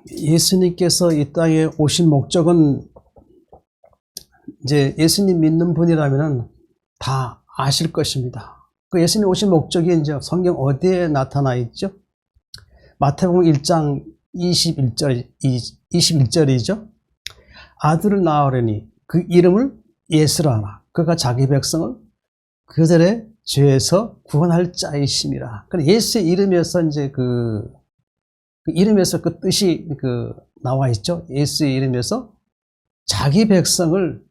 예수님께서 이 땅에 오신 목적은 이제 예수님 믿는 분이라면 다 아실 것입니다. 그 예수님 오신 목적이 이제 성경 어디에 나타나 있죠? 마태복음 1장 21절이죠. 아들을 낳으려니 그 이름을 예수라 하라. 그가 자기 백성을 그들의 죄에서 구원할 자이심이라. 그러니까 예수의 이름에서 이제 그 이름에서 그 뜻이 나와 있죠. 예수의 이름에서 자기 백성을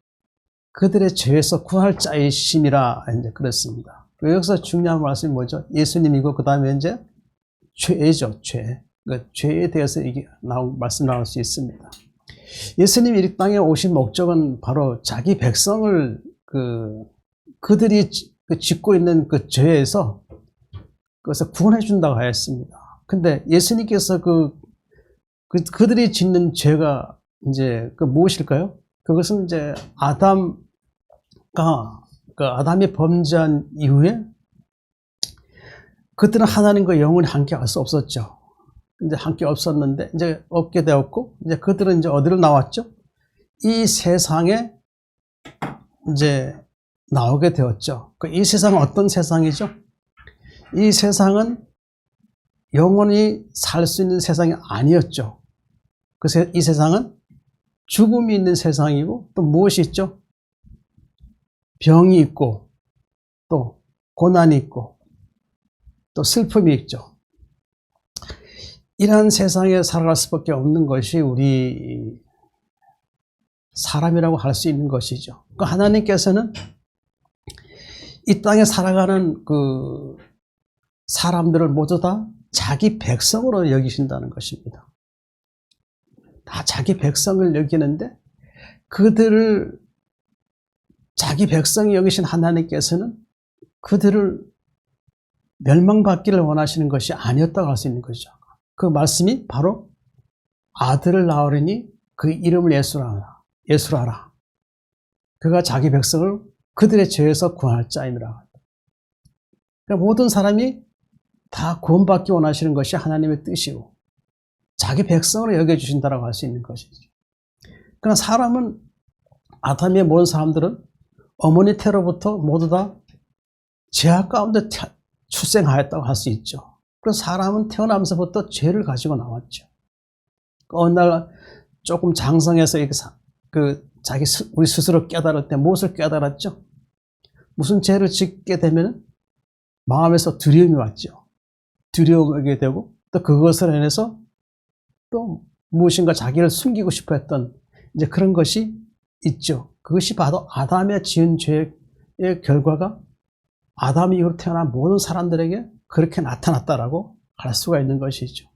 그들의 죄에서 구할 자이심이라 이제 그랬습니다. 여기서 중요한 말씀이 뭐죠? 예수님이고 그 다음에 이제 죄죠, 죄. 그 죄에 대해서 이게 말씀 나올 수 있습니다. 예수님이 이 땅에 오신 목적은 바로 자기 백성을 그들이 짓고 있는 그 죄에서 그것을 구원해 준다고 하였습니다. 근데 예수님께서 그들이 짓는 죄가 이제 무엇일까요? 그것은 이제 아담이 범죄한 이후에 그들은 하나님과 영원히 함께 할 수 없었죠. 이제 함께 없었는데 이제 없게 되었고 이제 그들은 이제 어디로 나왔죠? 이 세상에 이제 나오게 되었죠. 이 세상은 어떤 세상이죠? 이 세상은 영원히 살 수 있는 세상이 아니었죠. 그래서 이 세상은 죽음이 있는 세상이고 또 무엇이 있죠? 병이 있고 또 고난이 있고 또 슬픔이 있죠. 이러한 세상에 살아갈 수밖에 없는 것이 우리 사람이라고 할 수 있는 것이죠. 하나님께서는 이 땅에 살아가는 그 사람들을 모두 다 자기 백성으로 여기신다는 것입니다. 다 자기 백성을 여기는데 그들을 자기 백성이 여기신 하나님께서는 그들을 멸망받기를 원하시는 것이 아니었다고 할 수 있는 것이죠. 그 말씀이 바로 아들을 낳으려니 그 이름을 예수라 하라. 그가 자기 백성을 그들의 죄에서 구할 자임이라. 그러니까 모든 사람이 다 구원받기 원하시는 것이 하나님의 뜻이고 자기 백성으로 여겨주신다고 할 수 있는 것이죠. 그러나 사람은 아담의 모든 사람들은 어머니 태로부터 모두 다 죄악 가운데 출생하였다고 할 수 있죠. 그래서 사람은 태어나면서부터 죄를 가지고 나왔죠. 어느 날 조금 장성해서 우리 스스로 깨달을 때 무엇을 깨달았죠? 무슨 죄를 짓게 되면 마음에서 두려움이 왔죠. 두려움이 되고 또 그것을 인해서 또 무엇인가 자기를 숨기고 싶어 했던 이제 그런 것이 있죠. 그것이 바로 아담의 지은 죄의 결과가 아담 이후로 태어난 모든 사람들에게 그렇게 나타났다라고 할 수가 있는 것이죠.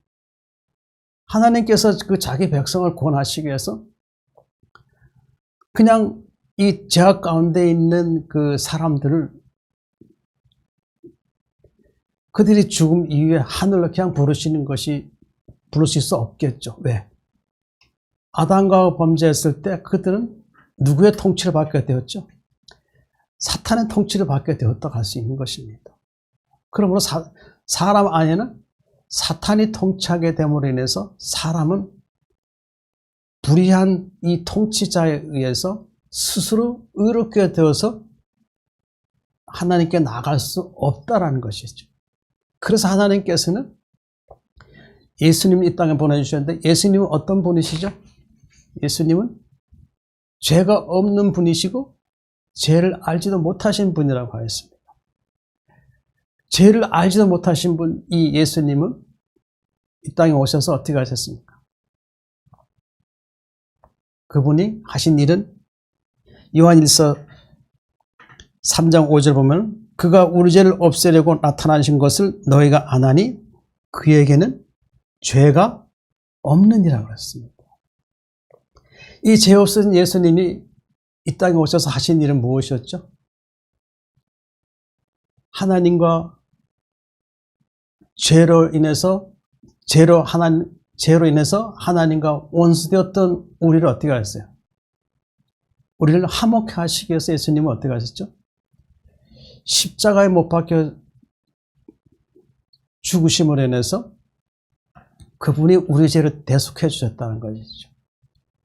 하나님께서 그 자기 백성을 구원하시기 위해서 그냥 이 죄악 가운데 있는 그 사람들을 그들이 죽음 이후에 하늘로 그냥 부르실 수 없겠죠. 왜? 아담과 범죄했을 때 그들은 누구의 통치를 받게 되었죠? 사탄의 통치를 받게 되었다고 할 수 있는 것입니다. 그러므로 사람 안에는 사탄이 통치하게 됨으로 인해서 사람은 불의한 이 통치자에 의해서 스스로 의롭게 되어서 하나님께 나갈 수 없다라는 것이죠. 그래서 하나님께서는 예수님을 이 땅에 보내주셨는데 예수님은 어떤 분이시죠? 예수님은 죄가 없는 분이시고 죄를 알지도 못하신 분이라고 하였습니다. 죄를 알지도 못하신 분, 이 예수님은 이 땅에 오셔서 어떻게 하셨습니까? 그분이 하신 일은 요한일서 3장 5절 보면 그가 우리 죄를 없애려고 나타나신 것을 너희가 아나니 그에게는 죄가 없느니라고 했습니다. 이 죄 없으신 예수님이 이 땅에 오셔서 하신 일은 무엇이었죠? 하나님과 죄로 인해서 하나님과 원수되었던 우리를 어떻게 하셨어요? 우리를 화목케 하시기 위해서 예수님은 어떻게 하셨죠? 십자가에 못 박혀 죽으심으로 인해서 그분이 우리 죄를 대속해 주셨다는 것이죠.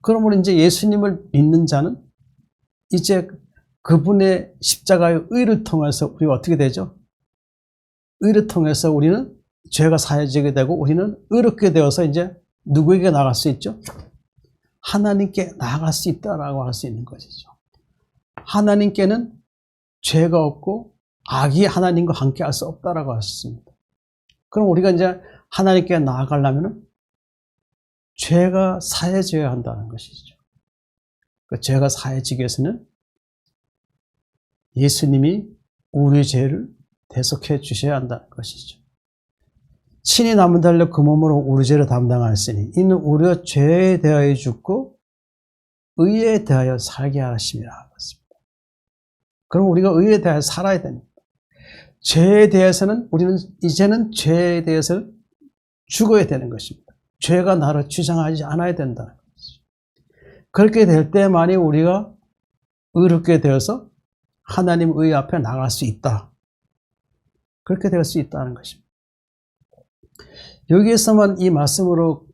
그러면 이제 예수님을 믿는 자는 이제 그분의 십자가의 의를 통해서 우리가 어떻게 되죠? 의를 통해서 우리는 죄가 사해지게 되고 우리는 의롭게 되어서 이제 누구에게 나갈 수 있죠? 하나님께 나아갈 수 있다라고 할 수 있는 것이죠. 하나님께는 죄가 없고 악이 하나님과 함께 할 수 없다라고 하셨습니다. 그럼 우리가 이제 하나님께 나아가려면 죄가 사해져야 한다는 것이죠. 그 죄가 사해지기 위해서는 예수님이 우리 죄를 대속해 주셔야 한다는 것이죠. 친히 남은 달려 그 몸으로 우리 죄를 담당하였으니 이는 우리가 죄에 대하여 죽고 의에 대하여 살게 하심이라. 그럼 우리가 의에 대하여 살아야 됩니다. 죄에 대해서는 우리는 이제는 죄에 대해서 죽어야 되는 것입니다. 죄가 나를 주장하지 않아야 된다는 것이죠. 그렇게 될 때만이 우리가 의롭게 되어서 하나님 의 앞에 나갈 수 있다. 그렇게 될 수 있다는 것입니다. 여기에서만 이 말씀으로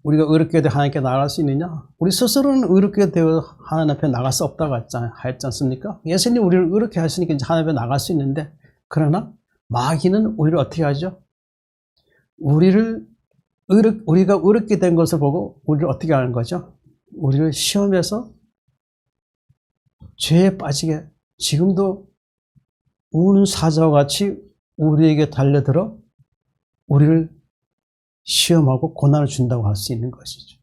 우리가 의롭게 되어 하나님께 나갈 수 있느냐? 우리 스스로는 의롭게 되어 하나님 앞에 나갈 수 없다고 했지 않습니까? 예수님이 우리를 의롭게 하시니까 이제 하나님 앞에 나갈 수 있는데, 그러나 마귀는 우리를 어떻게 하죠? 우리가 의롭게 된 것을 보고 우리를 어떻게 하는 거죠? 우리를 시험해서 죄에 빠지게, 지금도 우는 사자와 같이 우리에게 달려들어 우리를 시험하고 고난을 준다고 할 수 있는 것이죠.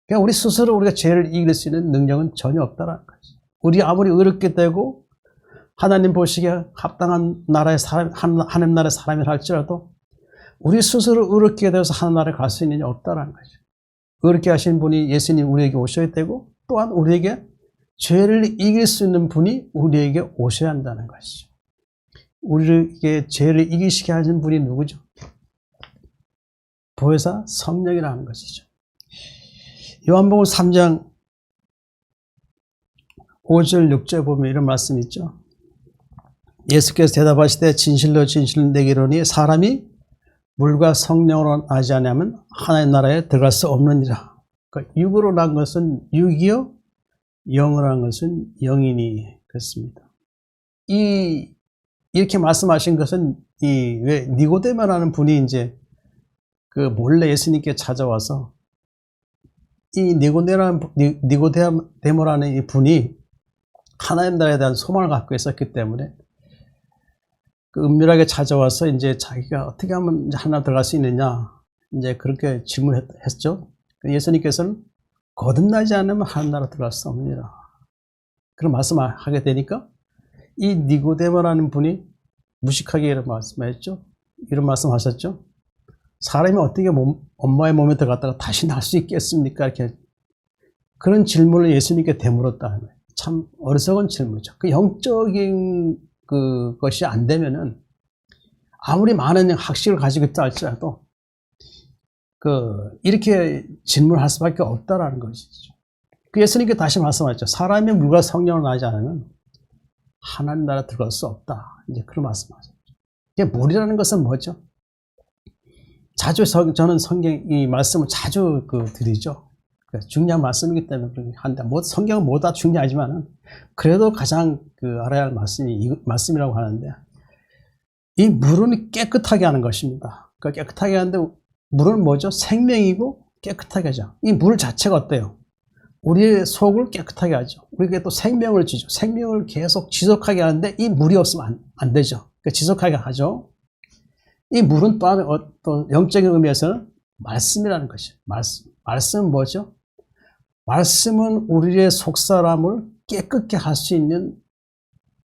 그러니까 우리 스스로 우리가 죄를 이길 수 있는 능력은 전혀 없다는 것이죠. 우리 아무리 의롭게 되고 하나님 보시기에 합당한 나라의 사람, 하나님 나라의 사람이라 할지라도 우리 스스로 의롭게 되어서 하나님 나라에 갈 수 있느냐 없다는 거죠. 의롭게 하신 분이 예수님 우리에게 오셔야 되고, 또한 우리에게 죄를 이길 수 있는 분이 우리에게 오셔야 한다는 것이죠. 우리에게 죄를 이기시게 하신 분이 누구죠? 보혜사 성령이라는 것이죠. 요한복음 3장 5절 6절 보면 이런 말씀이 있죠. 예수께서 대답하시되 진실로 진실로 내게 이르노니 사람이 물과 성령으로 나지 않으면 하나님 나라에 들어갈 수 없느니라. 그러니까 육으로 난 것은 육이요, 영으로 난 것은 영이니. 그렇습니다. 이렇게 말씀하신 것은 왜 니고데모라는 분이 이제 그 몰래 예수님께 찾아와서 이 니고데모라는 이 분이 하나님 나라에 대한 소망을 갖고 있었기 때문에 그 은밀하게 찾아와서 이제 자기가 어떻게 하면 하나 들어갈 수 있느냐 이제 그렇게 질문했죠. 예수님께서는 거듭나지 않으면 하나님 나라 들어갈 수 없느니라. 그런 말씀을 하게 되니까 이 니고데모라는 분이 무식하게 이런 말씀하셨죠. 이런 말씀하셨죠. 사람이 어떻게 엄마의 몸에 들어갔다가 다시 날 수 있겠습니까? 이렇게 그런 질문을 예수님께 되물었다는 거예요. 참 어리석은 질문이죠. 그 영적인 그것이 안 되면은 아무리 많은 학식을 가지고 있다 할지라도 이렇게 질문할 수밖에 없다라는 것이죠. 그 예수님께 다시 말씀하셨죠. 사람이 물과 성령을 나지 않으면 하나님 나라 들어갈 수 없다. 이제 그런 말씀하셨죠. 물이라는 것은 뭐죠? 자주 저는 성경 이 말씀을 자주 드리죠. 중요한 말씀이기 때문에 그렇게 한다. 성경은 뭐다 중요하지만은 그래도 가장 알아야 할 말씀이 이 말씀이라고 하는데, 이 물은 깨끗하게 하는 것입니다. 그러니까 깨끗하게 하는데 물은 뭐죠? 생명이고 깨끗하게 하죠. 이 물 자체가 어때요? 우리의 속을 깨끗하게 하죠. 우리에게 또 생명을 주죠. 생명을 계속 지속하게 하는데 이 물이 없으면 안 되죠. 그러니까 지속하게 하죠. 이 물은 또한 어떤 영적인 의미에서는 말씀이라는 것이죠. 말씀은 뭐죠? 말씀은 우리의 속사람을 깨끗게 할 수 있는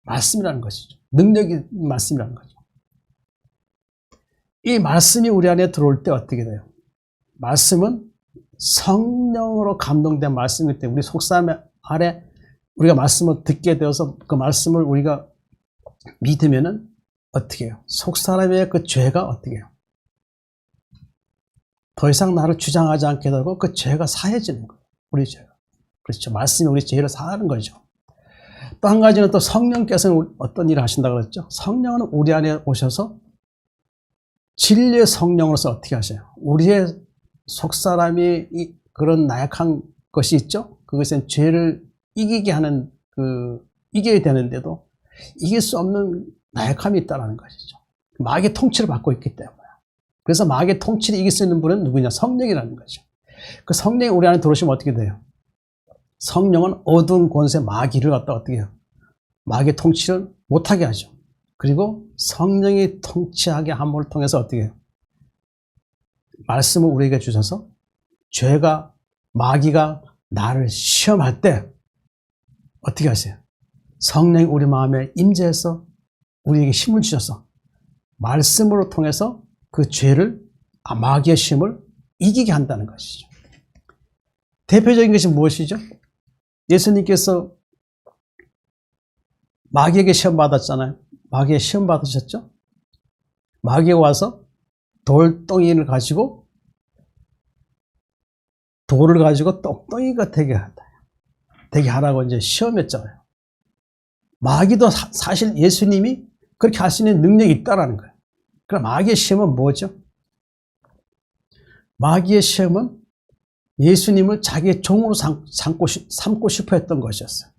말씀이라는 것이죠. 능력이 말씀이라는 거죠. 이 말씀이 우리 안에 들어올 때 어떻게 돼요? 말씀은 성령으로 감동된 말씀이기 때문에 우리 속사람 아래 우리가 말씀을 듣게 되어서 그 말씀을 우리가 믿으면은 어떻게 해요? 속사람의 그 죄가 어떻게 해요? 더 이상 나를 주장하지 않게 되고 그 죄가 사해지는 거예요. 우리 죄가. 그렇죠. 말씀이 우리 죄를 사하는 거죠. 또 한 가지는 또 성령께서는 어떤 일을 하신다고 그랬죠? 성령은 우리 안에 오셔서 진리의 성령으로서 어떻게 하셔요? 우리의 속사람이 그런 나약한 것이 있죠. 그것은 죄를 이기게 하는 이겨야 되는데도 이길 수 없는 나약함이 있다는 것이죠. 마귀의 통치를 받고 있기 때문에. 그래서 마귀의 통치를 이길 수 있는 분은 누구냐? 성령이라는 거죠. 그 성령이 우리 안에 들어오시면 어떻게 돼요? 성령은 어두운 권세 마귀를 갖다 어떻게 해요? 마귀의 통치를 못하게 하죠. 그리고 성령이 통치하게 함을 통해서 어떻게 해요? 말씀을 우리에게 주셔서 죄가 마귀가 나를 시험할 때 어떻게 하세요? 성령이 우리 마음에 임재해서 우리에게 힘을 주셔서 말씀으로 통해서 그 죄를 마귀의 시험을 이기게 한다는 것이죠. 대표적인 것이 무엇이죠? 예수님께서 마귀에게 시험 받았잖아요. 마귀의 시험 받으셨죠? 마귀가 와서 돌덩이를 가지고 돌을 가지고 똑덩이가 되게 하라고 이제 시험했잖아요. 마귀도 사실 예수님이 그렇게 할 수 있는 능력이 있다라는 거예요. 그럼 마귀의 시험은 뭐죠? 마귀의 시험은 예수님을 자기의 종으로 삼고 싶어 했던 것이었어요.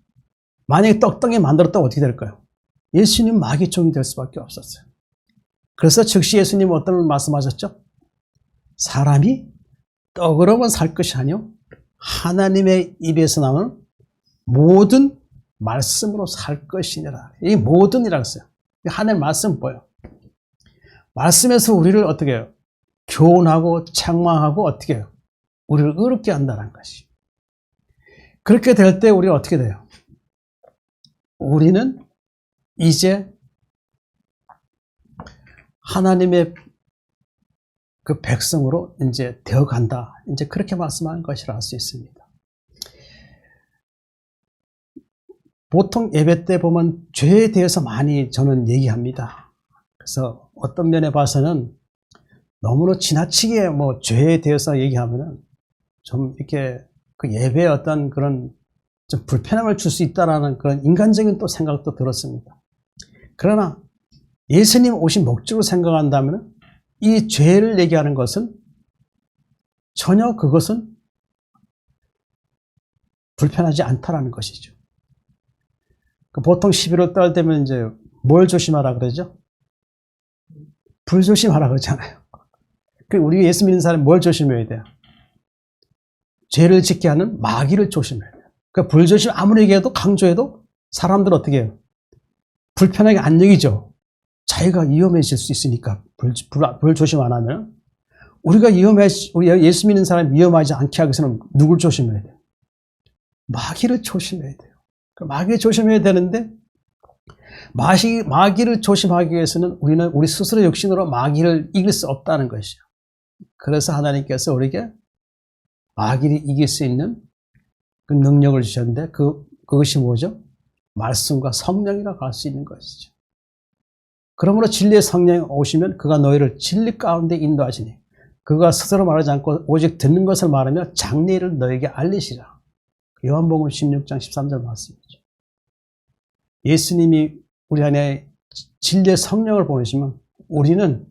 만약에 떡덩이 만들었다면 어떻게 될까요? 예수님은 마귀의 종이 될 수밖에 없었어요. 그래서 즉시 예수님은 어떤 말씀하셨죠? 사람이 떡으로만 살 것이 아니요 하나님의 입에서 나오는 모든 말씀으로 살 것이니라. 이 모든이라고 했어요. 하나님의 말씀 뭐예요? 말씀에서 우리를 어떻게 해요? 교훈하고 책망하고 어떻게 해요? 우리를 의롭게 한다는 것이. 그렇게 될 때 우리는 어떻게 돼요? 우리는 이제 하나님의 그 백성으로 이제 되어 간다. 이제 그렇게 말씀하는 것이라 할 수 있습니다. 보통 예배 때 보면 죄에 대해서 많이 저는 얘기합니다. 그래서 어떤 면에 봐서는 너무나 지나치게 죄에 대해서 얘기하면은 좀 이렇게 그 예배에 어떤 그런 좀 불편함을 줄 수 있다라는 그런 인간적인 또 생각도 들었습니다. 그러나 예수님 오신 목적으로 생각한다면 이 죄를 얘기하는 것은 전혀 그것은 불편하지 않다라는 것이죠. 보통 11월 달 되면 이제 뭘 조심하라 그러죠? 불 조심하라 그러잖아요. 우리 예수 믿는 사람이 뭘 조심해야 돼요? 죄를 짓게 하는 마귀를 조심해야 돼요. 그러니까 불 조심 아무리 얘기해도 강조해도 사람들은 어떻게 해요? 불편하게 안 여기죠. 자기가 위험해질 수 있으니까 불 조심 안 하면 우리 예수 믿는 사람이 위험하지 않게 하기 위해서는 누굴 조심해야 돼요? 마귀를 조심해야 돼요. 마귀를 조심해야 되는데 마귀를 조심하기 위해서는 우리는 우리 스스로 육신으로 마귀를 이길 수 없다는 것이죠. 그래서 하나님께서 우리에게 마귀를 이길 수 있는 그 능력을 주셨는데 그것이 뭐죠? 말씀과 성령이라고 할 수 있는 것이죠. 그러므로 진리의 성령이 오시면 그가 너희를 진리 가운데 인도하시니 그가 스스로 말하지 않고 오직 듣는 것을 말하며 장래를 너에게 알리시라. 요한복음 16장 13절 말씀이죠. 예수님이 우리 안에 진리의 성령을 보내시면 우리는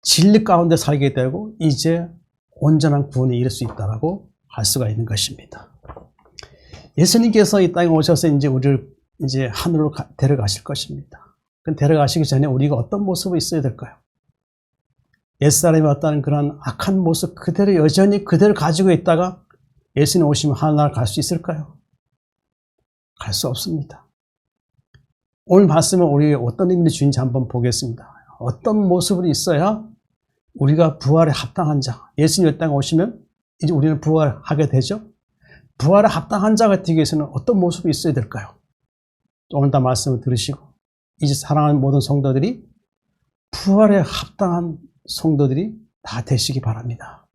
진리 가운데 살게 되고 이제 온전한 구원에 이를 수 있다라고 할 수가 있는 것입니다. 예수님께서 이 땅에 오셔서 이제 우리를 이제 하늘로 데려가실 것입니다. 그 데려가시기 전에 우리가 어떤 모습이 있어야 될까요? 옛사람이 왔다는 그런 악한 모습 그대로 여전히 그대로 가지고 있다가 예수님 오시면 하늘나라 갈 수 있을까요? 갈 수 없습니다. 오늘 말씀은 우리 어떤 의미의 주인지 한번 보겠습니다. 어떤 모습으로 있어야 우리가 부활에 합당한 자, 예수님 이 땅에 오시면 이제 우리는 부활하게 되죠. 부활에 합당한 자가 되기 위해서는 어떤 모습이 있어야 될까요? 오늘 다 말씀을 들으시고 이제 사랑하는 모든 성도들이 부활에 합당한 성도들이 다 되시기 바랍니다.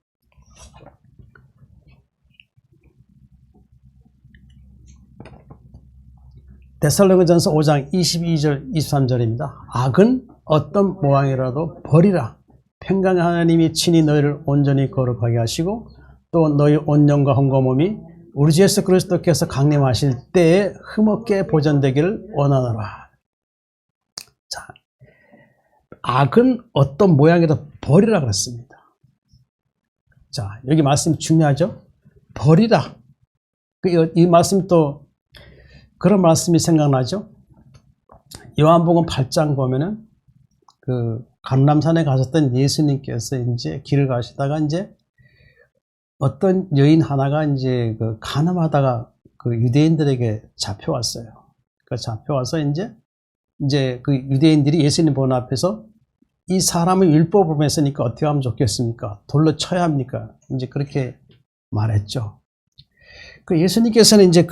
데살로니가전서 5장 22절 23절입니다. 악은 어떤 모양이라도 버리라. 평강의 하나님이 친히 너희를 온전히 거룩하게 하시고 또 너희 온영과 험과 몸이 우리 주 예수 그리스도께서 강림하실 때에 흠없게 보존되기를 원하노라. 자, 악은 어떤 모양이라도 버리라 그랬습니다. 자, 여기 말씀이 중요하죠? 버리라. 이 말씀 또 그런 말씀이 생각나죠? 요한복음 8장 보면은 그 감람산에 가셨던 예수님께서 이제 길을 가시다가 이제 어떤 여인 하나가 이제 그 간음하다가 그 유대인들에게 잡혀왔어요. 그 잡혀와서 이제 그 유대인들이 예수님 보는 앞에서 이 사람은 율법을 범했으니까 어떻게 하면 좋겠습니까? 돌로 쳐야 합니까? 이제 그렇게 말했죠. 그 예수님께서는 이제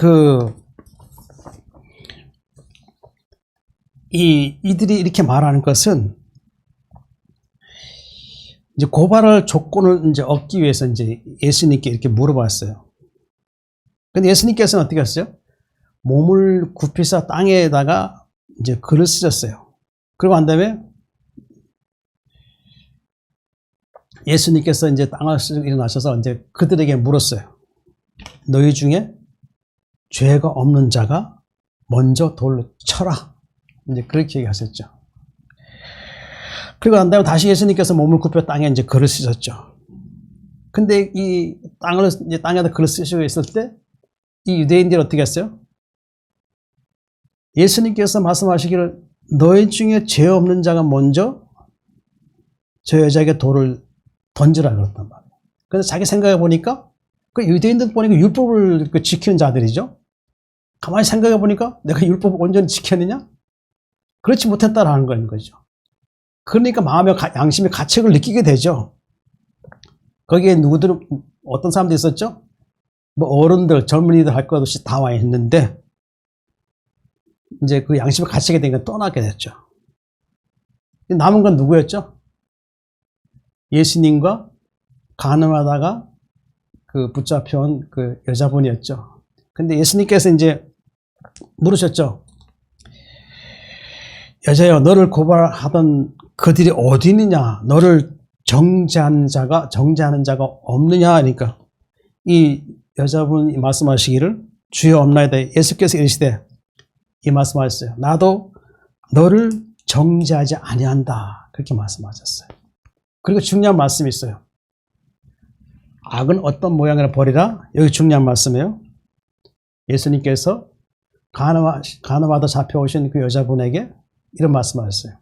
이들이 이렇게 말하는 것은 이제 고발할 조건을 이제 얻기 위해서 이제 예수님께 이렇게 물어봤어요. 근데 예수님께서는 어떻게 했어요? 몸을 굽히사 땅에다가 이제 글을 쓰셨어요. 그리고 한 다음에 예수님께서 이제 땅을 쓰고 일어나셔서 이제 그들에게 물었어요. 너희 중에 죄가 없는 자가 먼저 돌로 쳐라. 이제 그렇게 얘기하셨죠. 그리고 난 다음에 다시 예수님께서 몸을 굽혀 땅에 이제 글을 쓰셨죠. 근데 이 땅에다 글을 쓰시고 있을 때 이 유대인들이 어떻게 했어요? 예수님께서 말씀하시기를 너희 중에 죄 없는 자가 먼저 저 여자에게 돌을 던지라 그랬단 말이에요. 그래서 자기 생각해 보니까 그 유대인들 보니까 율법을 지키는 자들이죠. 가만히 생각해 보니까 내가 율법을 온전히 지켰느냐? 그렇지 못했다라는 거죠. 그러니까 마음의 양심의 가책을 느끼게 되죠. 거기에 누구들은 어떤 사람도 있었죠? 뭐 어른들, 젊은이들 할 것 없이 다 와 있는데 이제 그 양심의 가책이 되니까 떠나게 됐죠. 남은 건 누구였죠? 예수님과 간음하다가 그 붙잡혀온 그 여자분이었죠. 근데 예수님께서 이제 물으셨죠. 여자여, 너를 고발하던 그들이 어디 있느냐? 너를 정죄하는 자가 없느냐? 하니까 이 여자분이 말씀하시기를 주여 없나이다. 예수께서 이르시되 이 말씀하셨어요. 나도 너를 정죄하지 아니한다. 그렇게 말씀하셨어요. 그리고 중요한 말씀이 있어요. 악은 어떤 모양이라 버리라. 여기 중요한 말씀이에요. 예수님께서 간음하다 잡혀오신 그 여자분에게 이런 말씀하셨어요.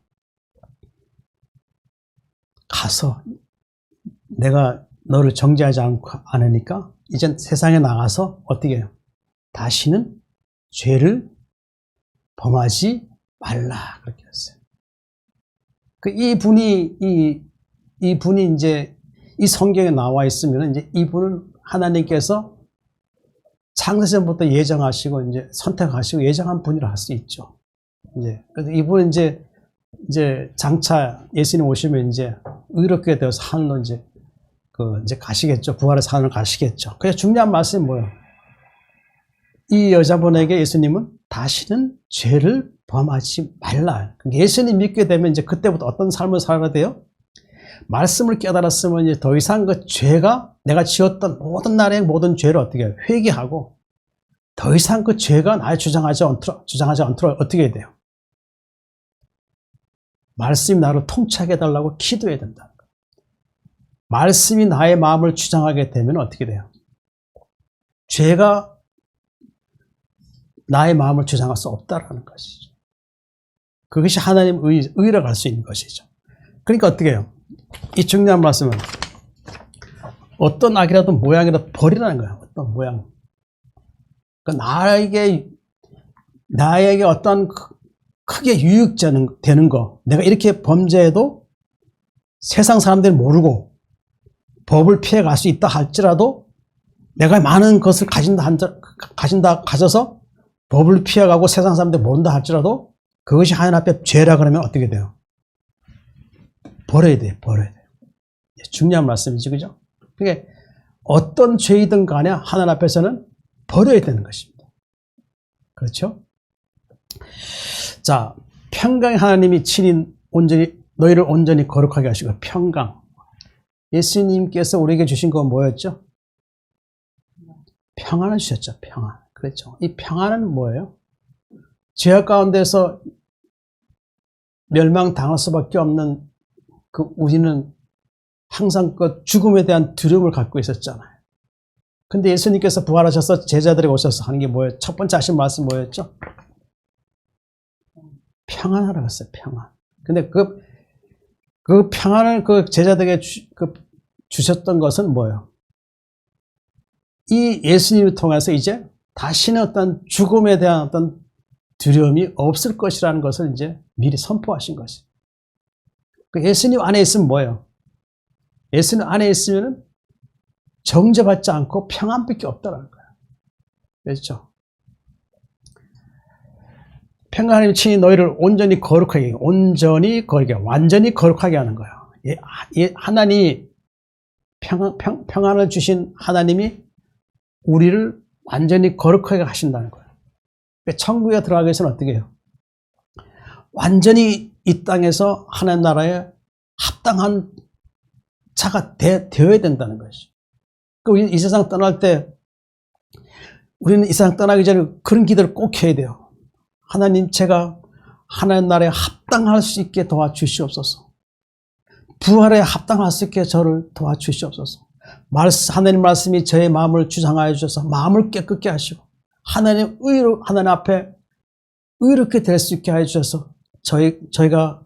가서 내가 너를 정죄하지 않으니까 이젠 세상에 나가서 어떻게 해요? 다시는 죄를 범하지 말라. 그렇게 했어요. 이분이 이제 이 성경에 나와 있으면 이제 이분은 하나님께서 창세전부터 예정하시고 이제 선택하시고 예정한 분이라 할 수 있죠. 이제 그래서 이분은 이제 장차 예수님 오시면 이제 의롭게 되어서 하늘로 이제 가시겠죠. 부활의 산을 가시겠죠. 그래서 중요한 말씀이 뭐예요? 이 여자분에게 예수님은 다시는 죄를 범하지 말라. 예수님 믿게 되면 이제 그때부터 어떤 삶을 살아야 돼요? 말씀을 깨달았으면 이제 더 이상 그 죄가 내가 지었던 모든 날의 모든 죄를 어떻게 해요? 회개하고 더 이상 그 죄가 나를 주장하지 않도록 어떻게 해야 돼요? 말씀이 나를 통치하게 해달라고 기도해야 된다. 말씀이 나의 마음을 주장하게 되면 어떻게 돼요? 죄가 나의 마음을 주장할 수 없다라는 것이죠. 그것이 하나님 의로 갈 수 있는 것이죠. 그러니까 어떻게 해요? 이 중요한 말씀은 어떤 악이라도 모양이라도 버리라는 거예요. 어떤 모양. 그러니까 나에게 어떤 크게 유익되는 거, 내가 이렇게 범죄해도 세상 사람들이 모르고 법을 피해 갈 수 있다 할지라도 내가 많은 것을 가져서 법을 피해가고 세상 사람들이 모른다 할지라도 그것이 하나님 앞에 죄라 그러면 어떻게 돼요? 버려야 돼요. 중요한 말씀이지, 그죠? 그게 어떤 죄이든 간에 하나님 앞에서는 버려야 되는 것입니다. 그렇죠? 자, 평강의 하나님이 친히 너희를 온전히 거룩하게 하시고, 평강. 예수님께서 우리에게 주신 건 뭐였죠? 평안을 주셨죠. 평안. 그렇죠. 이 평안은 뭐예요? 죄악 가운데서 멸망당할 수밖에 없는 우리는 항상 그 죽음에 대한 두려움을 갖고 있었잖아요. 근데 예수님께서 부활하셔서 제자들에게 오셔서 하는 게 뭐예요? 첫 번째 하신 말씀 뭐였죠? 평안하라고 했어요. 평안. 근데 그 평안을 그 제자들에게 주셨던 것은 뭐예요? 이 예수님을 통해서 이제 다시는 어떤 죽음에 대한 어떤 두려움이 없을 것이라는 것을 이제 미리 선포하신 것이에요. 그 예수님 안에 있으면 뭐예요? 예수님 안에 있으면 정죄받지 않고 평안밖에 없다는 거예요. 그렇죠? 평안하나님 친히 너희를 온전히 거룩하게, 완전히 거룩하게 하는 거예요. 하나님이 평안을 주신 하나님이 우리를 완전히 거룩하게 하신다는 거예요. 천국에 들어가기 위해서는 어떻게 해요? 완전히 이 땅에서 하나님 나라에 합당한 자가 되어야 된다는 것이죠. 이 세상 떠날 때 우리는 이 세상 떠나기 전에 그런 기도를 꼭 해야 돼요. 하나님, 제가 하나님 나라에 합당할 수 있게 도와주시옵소서. 부활에 합당할 수 있게 저를 도와주시옵소서. 하나님 말씀이 저의 마음을 주장하여 주셔서 마음을 깨끗게 하시고 하나님 앞에 의롭게 될 수 있게 하여 주셔서 저희가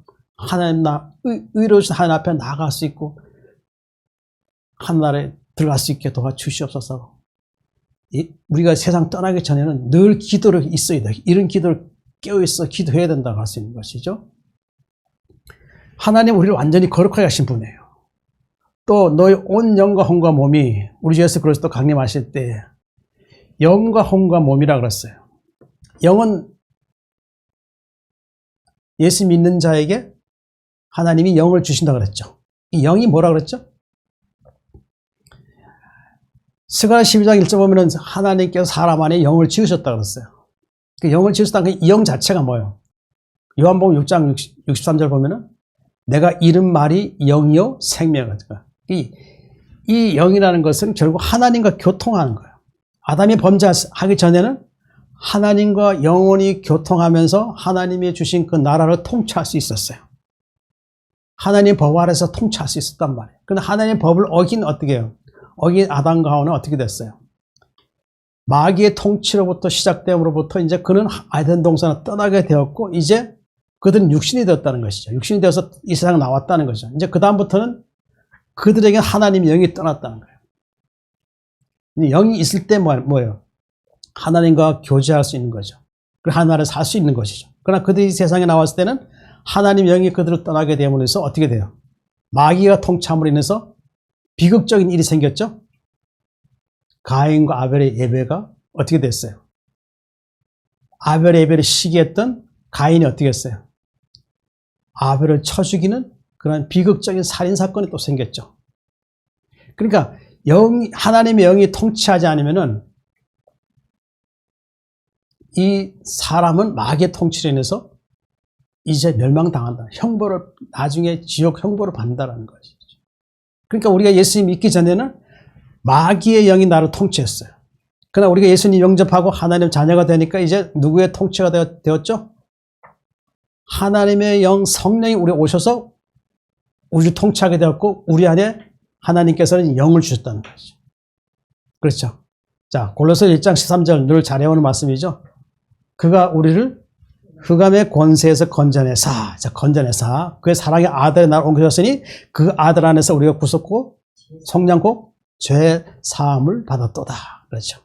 의로우신 하나님 앞에 나아갈 수 있고 하나님에 들어갈 수 있게 도와주시옵소서. 우리가 세상 떠나기 전에는 늘 기도를 있어야 돼. 이런 기도를 깨어있어 기도해야 된다고 할 수 있는 것이죠. 하나님 우리를 완전히 거룩하게 하신 분이에요. 또 너희 온 영과 혼과 몸이 우리 주 예수 그리스도 강림하실 때 영과 혼과 몸이라 그랬어요. 영은 예수 믿는 자에게 하나님이 영을 주신다고 그랬죠. 이 영이 뭐라 그랬죠? 스가랴 12장 1절 보면은 하나님께서 사람 안에 영을 지으셨다고 그랬어요. 그 영을 지으셨다는 이 영 자체가 뭐예요? 요한복음 6장 63절 보면은 내가 이른 말이 영이요 생명이다. 이 영이라는 것은 결국 하나님과 교통하는 거예요. 아담이 범죄하기 전에는 하나님과 영원히 교통하면서 하나님이 주신 그 나라를 통치할 수 있었어요. 하나님 법 아래서 통치할 수 있었단 말이에요. 그런데 하나님 법을 어긴 어떻게 해요? 어긴 아담과 하와는 어떻게 됐어요? 마귀의 통치로부터 시작됨으로부터 이제 그는 에덴 동산을 떠나게 되었고 이제 그들은 육신이 되었다는 것이죠. 육신이 되어서 이 세상에 나왔다는 거죠. 이제 그 다음부터는 그들에게 하나님의 영이 떠났다는 거예요. 영이 있을 때 뭐예요? 하나님과 교제할 수 있는 거죠. 그리고 하나님을 살 수 있는 것이죠. 그러나 그들이 세상에 나왔을 때는 하나님의 영이 그들을 떠나게 됨으로 해서 어떻게 돼요? 마귀가 통치함으로 인해서 비극적인 일이 생겼죠. 가인과 아벨의 예배가 어떻게 됐어요? 아벨의 예배를 시기했던 가인이 어떻게 했어요? 아벨을 쳐 죽이는 그런 비극적인 살인사건이 또 생겼죠. 그러니까 하나님의 영이 통치하지 않으면은 이 사람은 마귀의 통치로 인해서 이제 멸망당한다. 나중에 지옥 형벌을 받는다는 것이죠. 그러니까 우리가 예수님 믿기 전에는 마귀의 영이 나를 통치했어요. 그러나 우리가 예수님 영접하고 하나님 자녀가 되니까 이제 누구의 통치가 되었죠? 하나님의 영 성령이 우리 오셔서 우리를 통치하게 되었고 우리 안에 하나님께서는 영을 주셨다는 것이죠. 그렇죠. 자, 골로새 1장 13절 늘 잘해오는 말씀이죠. 그가 우리를 흑암의 권세에서 건져내사, 그의 사랑의 아들의 나를 옮기셨으니 그 아들 안에서 우리가 구속고 성량고 죄 사함을 받았도다. 그렇죠.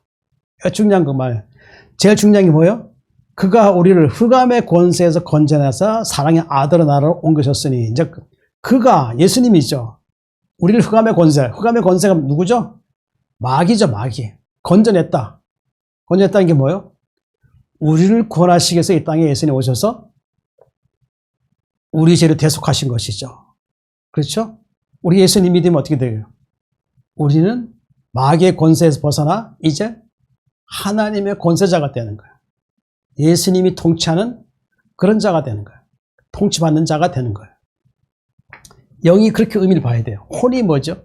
중요한 그 말. 제일 중요한 게 뭐예요? 그가 우리를 흑암의 권세에서 건져내사 사랑의 아들의 나라로 옮기셨으니 이제 그가 예수님이죠. 우리를 흑암의 권세가 누구죠? 마귀죠, 마귀. 건져냈다. 건져냈다는 게 뭐예요? 우리를 구원하시기 위해서 이 땅에 예수님이 오셔서 우리 죄를 대속하신 것이죠. 그렇죠? 우리 예수님 믿으면 어떻게 돼요? 우리는 마귀의 권세에서 벗어나 이제 하나님의 권세자가 되는 거예요. 예수님이 통치하는 그런 자가 되는 거예요. 통치받는 자가 되는 거예요. 영이 그렇게 의미를 봐야 돼요. 혼이 뭐죠?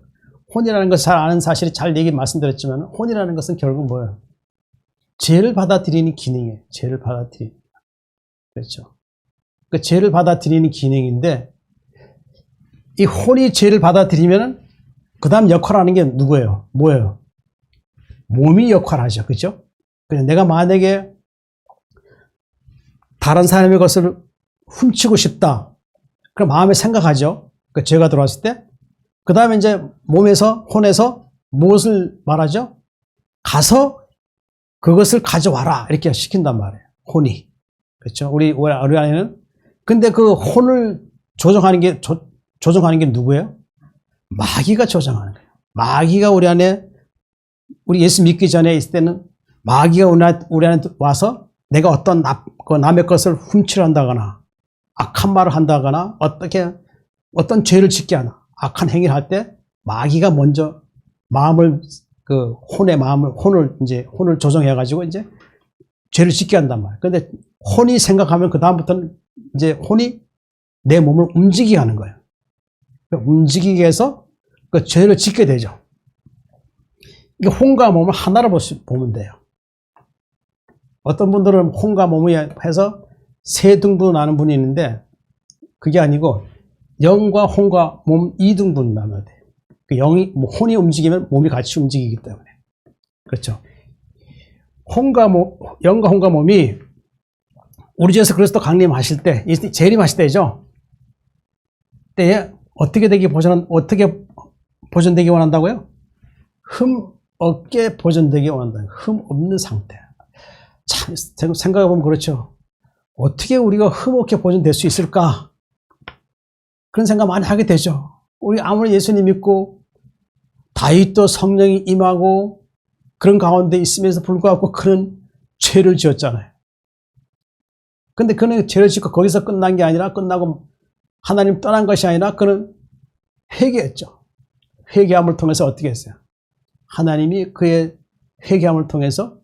혼이라는 것을 잘 아는 사실이 잘 얘기 말씀드렸지만 혼이라는 것은 결국 뭐예요? 죄를 받아들이는 기능이에요. 죄를 받아들이는. 그렇죠. 그 죄를 받아들이는 기능인데 이 혼이 죄를 받아들이면 그 다음 역할하는 게 누구예요? 뭐예요? 몸이 역할하죠. 그죠? 내가 만약에 다른 사람의 것을 훔치고 싶다. 그럼 마음에 생각하죠. 그 죄가 들어왔을 때. 그 다음에 이제 몸에서, 혼에서 무엇을 말하죠? 가서 그것을 가져와라. 이렇게 시킨단 말이에요. 혼이. 그렇죠? 우리 안에는. 근데 그 혼을 조정하는 게 누구예요? 마귀가 조정하는 거예요. 마귀가 우리 안에, 우리 예수 믿기 전에 있을 때는 마귀가 우리 안에 와서 내가 어떤 남의 것을 훔치려 한다거나 악한 말을 한다거나 어떤 죄를 짓게 하나 악한 행위를 할 때 마귀가 먼저 마음을 혼을 조정해가지고 이제 죄를 짓게 한단 말이에요. 근데 혼이 생각하면 그 다음부터는 이제 혼이 내 몸을 움직이게 하는 거예요. 움직이게 해서 그 죄를 짓게 되죠. 이게 혼과 몸을 하나로 보면 돼요. 어떤 분들은 혼과 몸을 해서 세 등분 나는 분이 있는데 그게 아니고 영과 혼과 몸 이등분 나눠야 돼요. 그 혼이 움직이면 몸이 같이 움직이기 때문에. 그렇죠. 영과 혼과 몸이 우리 주에서 그리스도 강림하실 때, 재림하실 때죠. 때에 어떻게 보존되기 원한다고요? 흠 없게 보존되기 원한다. 흠 없는 상태. 참 생각해보면 그렇죠. 어떻게 우리가 흠 없게 보존될 수 있을까? 그런 생각 많이 하게 되죠. 우리 아무리 예수님 믿고 다윗도 성령이 임하고 그런 가운데 있으면서 불구하고 그런 죄를 지었잖아요. 근데 그는 죄를 짓고 거기서 끝난 게 아니라 끝나고 하나님 떠난 것이 아니라 그는 회개했죠. 회개함을 통해서 어떻게 했어요? 하나님이 그의 회개함을 통해서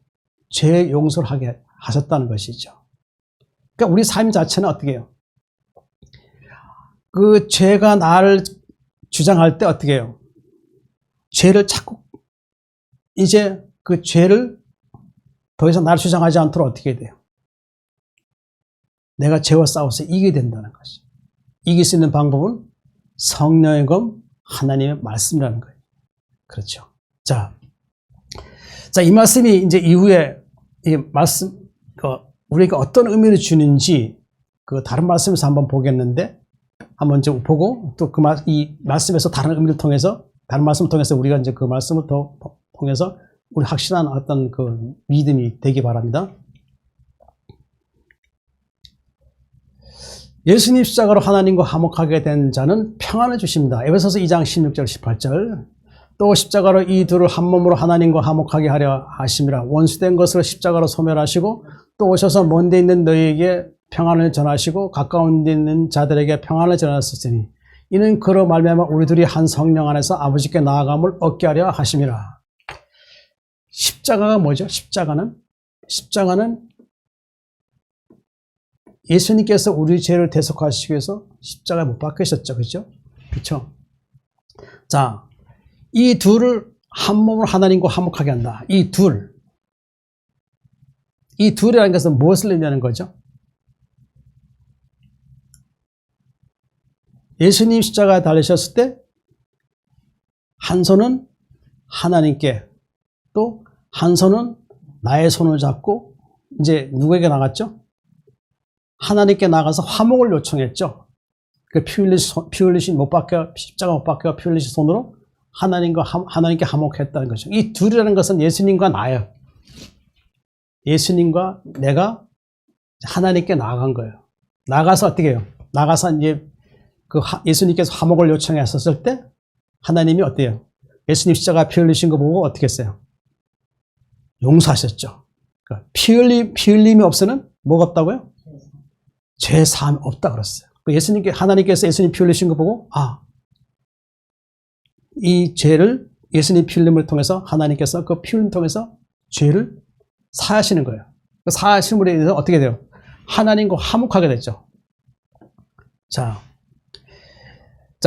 죄 용서를 하게 하셨다는 것이죠. 그러니까 우리 삶 자체는 어떻게 해요? 그 죄가 나를 주장할 때 어떻게 해요? 죄를 자꾸 이제 그 죄를 더 이상 나를 주장하지 않도록 어떻게 돼요? 내가 죄와 싸워서 이기게 된다는 것이. 이길 수 있는 방법은 성령의 검 하나님의 말씀이라는 거예요. 그렇죠. 자, 이 말씀이 이제 이후에 이 말씀 우리가 어떤 의미를 주는지 그 다른 말씀에서 한번 보겠는데 한번 이제 보고 또 이 말씀에서 다른 의미를 통해서 다른 말씀을 통해서 우리가 이제 그 말씀을 더 통해서 우리 확실한 어떤 그 믿음이 되기 바랍니다. 예수님 십자가로 하나님과 화목하게 된 자는 평안을 주십니다. 에베소서 2장 16절 18절. 또 십자가로 이 둘을 한 몸으로 하나님과 화목하게 하려 하심이라. 원수된 것을 십자가로 소멸하시고 또 오셔서 먼 데 있는 너희에게 평안을 전하시고 가까운 데 있는 자들에게 평안을 전하셨으니 이는 그로 말미암아 우리 둘이 한 성령 안에서 아버지께 나아감을 얻게 하려 하심이라. 십자가가 뭐죠? 십자가는 예수님께서 우리 죄를 대속하시기 위해서 십자가에 못 박히셨죠. 그렇죠? 그렇죠? 자, 이 둘을 한 몸으로 하나님과 화목하게 한다. 이 둘이라는 것은 무엇을 의미하는 거죠? 예수님 십자가에 달리셨을 때 한 손은 하나님께 또 한 손은 나의 손을 잡고 이제 누구에게 나갔죠? 하나님께 나가서 화목을 요청했죠. 그 피 흘리신 십자가 못 박혀 피 흘리신 손으로 하나님께 화목했다는 거죠. 이 둘이라는 것은 예수님과 나예요. 예수님과 내가 하나님께 나아간 거예요. 나가서 어떻게 해요? 나가서 이제 예수님께서 화목을 요청했었을 때 하나님이 어때요? 예수님 십자가 피 흘리신 거 보고 어떻게 했어요? 용서하셨죠. 그러니까 피 흘림이 없으면 뭐가 없다고요? 죄 사함이 없다 그랬어요. 하나님께서 예수님 피 흘리신 거 보고 이 죄를 예수님 피 흘림을 통해서 하나님께서 그 피 흘림 통해서 죄를 사하시는 거예요. 그 사하심으로 인해서 어떻게 돼요? 하나님과 화목하게 됐죠. 자,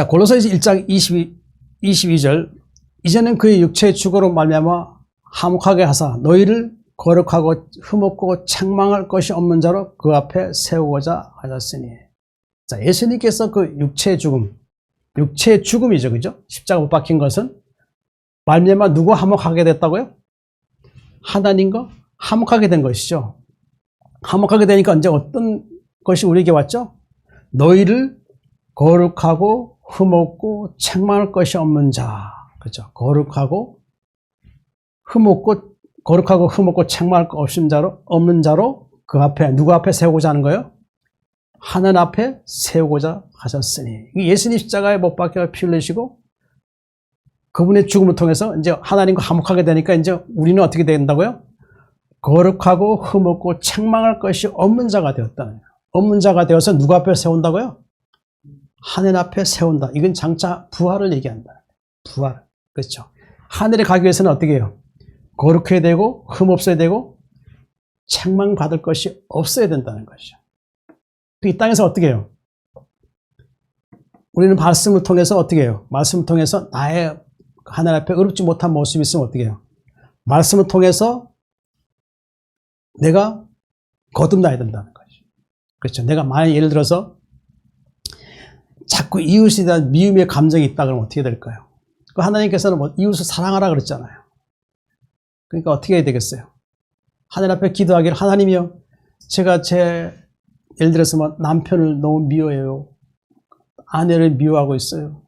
골로새서 1장 22절. 이제는 그의 육체의 죽어로 말미암아 화목하게 하사 너희를 거룩하고 흠없고 책망할 것이 없는 자로 그 앞에 세우고자 하셨으니. 자, 예수님께서 그 육체의 죽음, 육체의 죽음이죠. 그죠? 십자가 못 박힌 것은 말미암아 누구 화목하게 됐다고요? 하나님과 화목하게 된 것이죠. 화목하게 되니까 이제 어떤 것이 우리에게 왔죠? 너희를 거룩하고 흠없고 책망할 것이 없는 자. 그죠? 거룩하고 흠없고 책망할 것 없는 자로 그 앞에 누구 앞에 세우고자 하는 거예요? 하나님 앞에 세우고자 하셨으니. 예수님 십자가에 못 박혀 피 흘리시고 그분의 죽음을 통해서 이제 하나님과 화목하게 되니까 이제 우리는 어떻게 된다고요? 거룩하고 흠없고 책망할 것이 없는 자가 되었다는 거예요. 없는 자가 되어서 누구 앞에 세운다고요? 하늘 앞에 세운다. 이건 장차 부활을 얘기한다. 부활. 그렇죠. 하늘에 가기 위해서는 어떻게 해요? 거룩해야 되고 흠없어야 되고 책망받을 것이 없어야 된다는 것이죠. 이 땅에서 어떻게 해요? 우리는 말씀을 통해서 어떻게 해요? 말씀을 통해서 나의 하늘 앞에 의롭지 못한 모습이 있으면 어떻게 해요? 말씀을 통해서 내가 거듭나야 된다는 거죠. 그렇죠. 내가 만약 예를 들어서 자꾸 이웃에 대한 미움의 감정이 있다 그러면 어떻게 될까요? 그 하나님께서는 뭐 이웃을 사랑하라 그랬잖아요. 그러니까 어떻게 해야 되겠어요? 하늘 앞에 기도하기를 하나님이요. 제가 예를 들어서 뭐 남편을 너무 미워해요. 아내를 미워하고 있어요.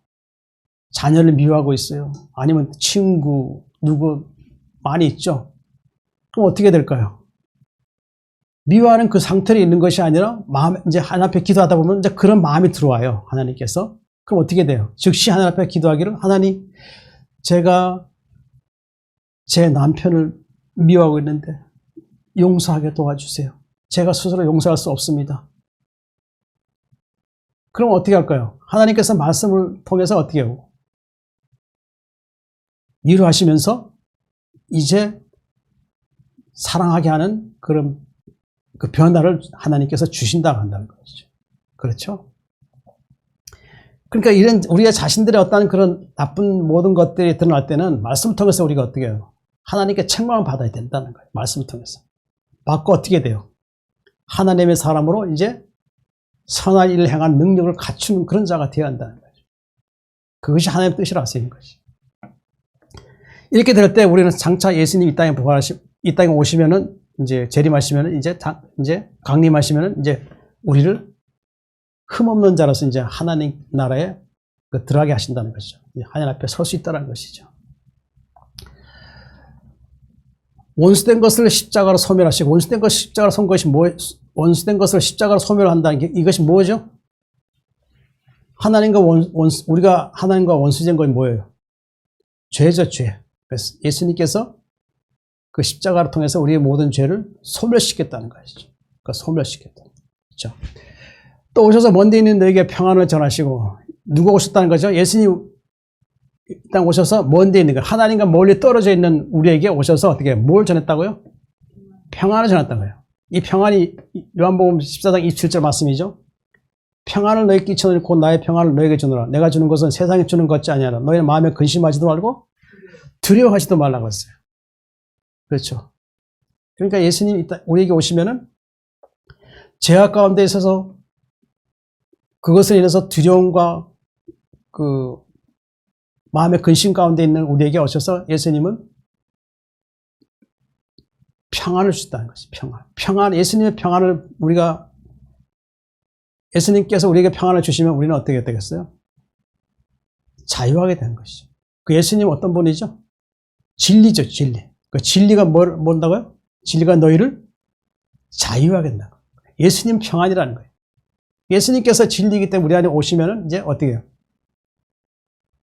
자녀를 미워하고 있어요. 아니면 친구, 누구 많이 있죠. 그럼 어떻게 될까요? 미워하는 그 상태에 있는 것이 아니라 이제 하나님 앞에 기도하다 보면 이제 그런 마음이 들어와요. 하나님께서. 그럼 어떻게 돼요? 즉시 하나님 앞에 기도하기를 하나님, 제가 제 남편을 미워하고 있는데 용서하게 도와주세요. 제가 스스로 용서할 수 없습니다. 그럼 어떻게 할까요? 하나님께서 말씀을 통해서 어떻게 해요? 위로하시면서 이제 사랑하게 하는 그런 그 변화를 하나님께서 주신다고 한다는 것이죠. 그렇죠? 그러니까 이런 우리의 자신들의 어떤 그런 나쁜 모든 것들이 드러날 때는 말씀을 통해서 우리가 어떻게 해요? 하나님께 책망을 받아야 된다는 거예요. 말씀을 통해서. 받고 어떻게 돼요? 하나님의 사람으로 이제 선한 일을 행한 능력을 갖추는 그런 자가 되어야 한다는 거죠. 그것이 하나님의 뜻이라 하시는 것이. 이렇게 될 때 우리는 장차 예수님 이 땅에 오시면은 이제 재림하시면은 이제 강림하시면은 이제 우리를 흠없는 자로서 이제 하나님 나라에 들어가게 하신다는 것이죠. 하나님 앞에 설 수 있다는 것이죠. 원수된 것을 십자가로 소멸하시고 원수된 것을 십자가로 선 것이 원수된 것을 십자가로 소멸한다는 게 이것이 뭐죠? 우리가 하나님과 원수된 건 뭐예요? 죄죠, 죄. 그래서 예수님께서 그 십자가를 통해서 우리의 모든 죄를 소멸시켰다는 것이죠. 그러니까 소멸시켰다. 그렇죠? 또 오셔서 먼데 있는 너에게 평안을 전하시고 누가 오셨다는 거죠? 예수님 땅 오셔서 먼데 있는 거 하나님과 멀리 떨어져 있는 우리에게 오셔서 어떻게 뭘 전했다고요? 평안을 전했다는 거예요. 이 평안이 요한복음 14장 27절 말씀이죠. 평안을 너에게 끼쳐놓으니 곧 나의 평안을 너에게 주노라. 내가 주는 것은 세상에 주는 것이 아니라 너희의 마음에 근심하지도 말고 두려워하지도 말라고 했어요. 그렇죠. 그러니까 예수님 우리에게 오시면은 죄악 가운데 있어서 그것을 인해서 두려움과 그 마음의 근심 가운데 있는 우리에게 오셔서 예수님은 평안을 주셨다는 것이 평안. 예수님의 평안을 예수님께서 우리에게 평안을 주시면 우리는 어떻게 되겠어요? 자유하게 되는 것이죠. 그 예수님 어떤 분이죠? 진리죠, 진리. 그 진리가 뭔다고요? 진리가 너희를 자유하게 한다고. 예수님 평안이라는 거예요. 예수님께서 진리이기 때문에 우리 안에 오시면은 이제 어떻게 해요?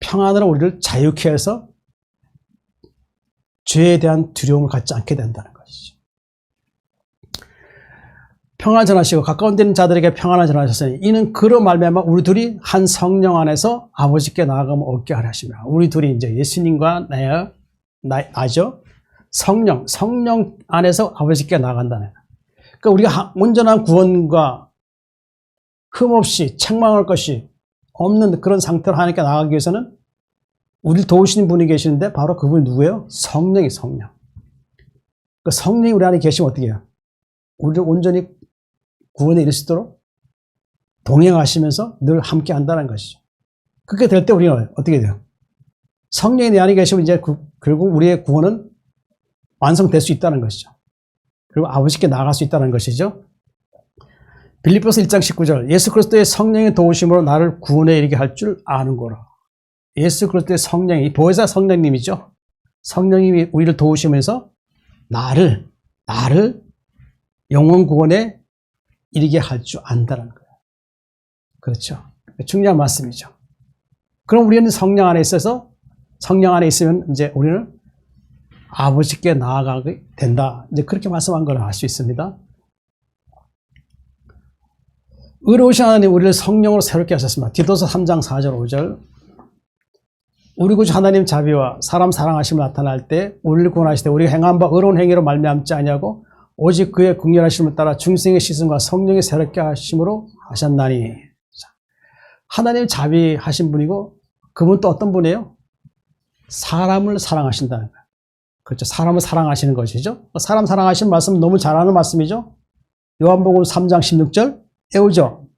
평안으로 우리를 자유케 해서 죄에 대한 두려움을 갖지 않게 된다는 것이죠. 평안을 전하시고 가까운 데 있는 자들에게 평안을 전하셨으니 이는 그로 말미암아 우리 둘이 한 성령 안에서 아버지께 나아가면 얻게 하려 하시며 우리 둘이 이제 예수님과 나죠. 성령 안에서 아버지께 나아간다는 거예요. 그러니까 우리가 온전한 구원과 흠없이 책망할 것이 없는 그런 상태로 하나님께 나아가기 위해서는 우리를 도우시는 분이 계시는데 바로 그분이 누구예요? 성령이 성령. 그 성령이 우리 안에 계시면 어떻게 해요? 우리를 온전히 구원에 이를 수 있도록 동행하시면서 늘 함께 한다는 것이죠. 그렇게 될 때 우리는 어떻게 돼요? 성령이 내 안에 계시면 이제 결국 우리의 구원은 완성될 수 있다는 것이죠. 그리고 아버지께 나아갈 수 있다는 것이죠. 빌립보서 1장 19절 예수 그리스도의 성령의 도우심으로 나를 구원에 이르게 할 줄 아는 거라. 예수 그리스도의 성령이 보혜사 성령님이죠. 성령님이 우리를 도우시면서 나를 영원 구원에 이르게 할 줄 안다는 거예요. 그렇죠. 중요한 말씀이죠. 그럼 우리는 성령 안에 있으면 이제 우리는 아버지께 나아가게 된다. 이제 그렇게 말씀한 걸 알 수 있습니다. 의로우신 하나님 우리를 성령으로 새롭게 하셨습니다. 디도서 3장 4절 5절 우리 구주 하나님 자비와 사람 사랑하심을 나타날 때 우리를 구원하실 때 우리가 행한 바 의로운 행위로 말미암지 아니하고 오직 그의 긍휼하심을 따라 중생의 시선과 성령의 새롭게 하심으로 하셨나니. 하나님 자비하신 분이고 그분 또 어떤 분이에요? 사람을 사랑하신다는 거예요. 그렇죠. 사람을 사랑하시는 것이죠. 사람 사랑하시는 말씀 너무 잘하는 말씀이죠. 요한복음 3장 16절 애우죠.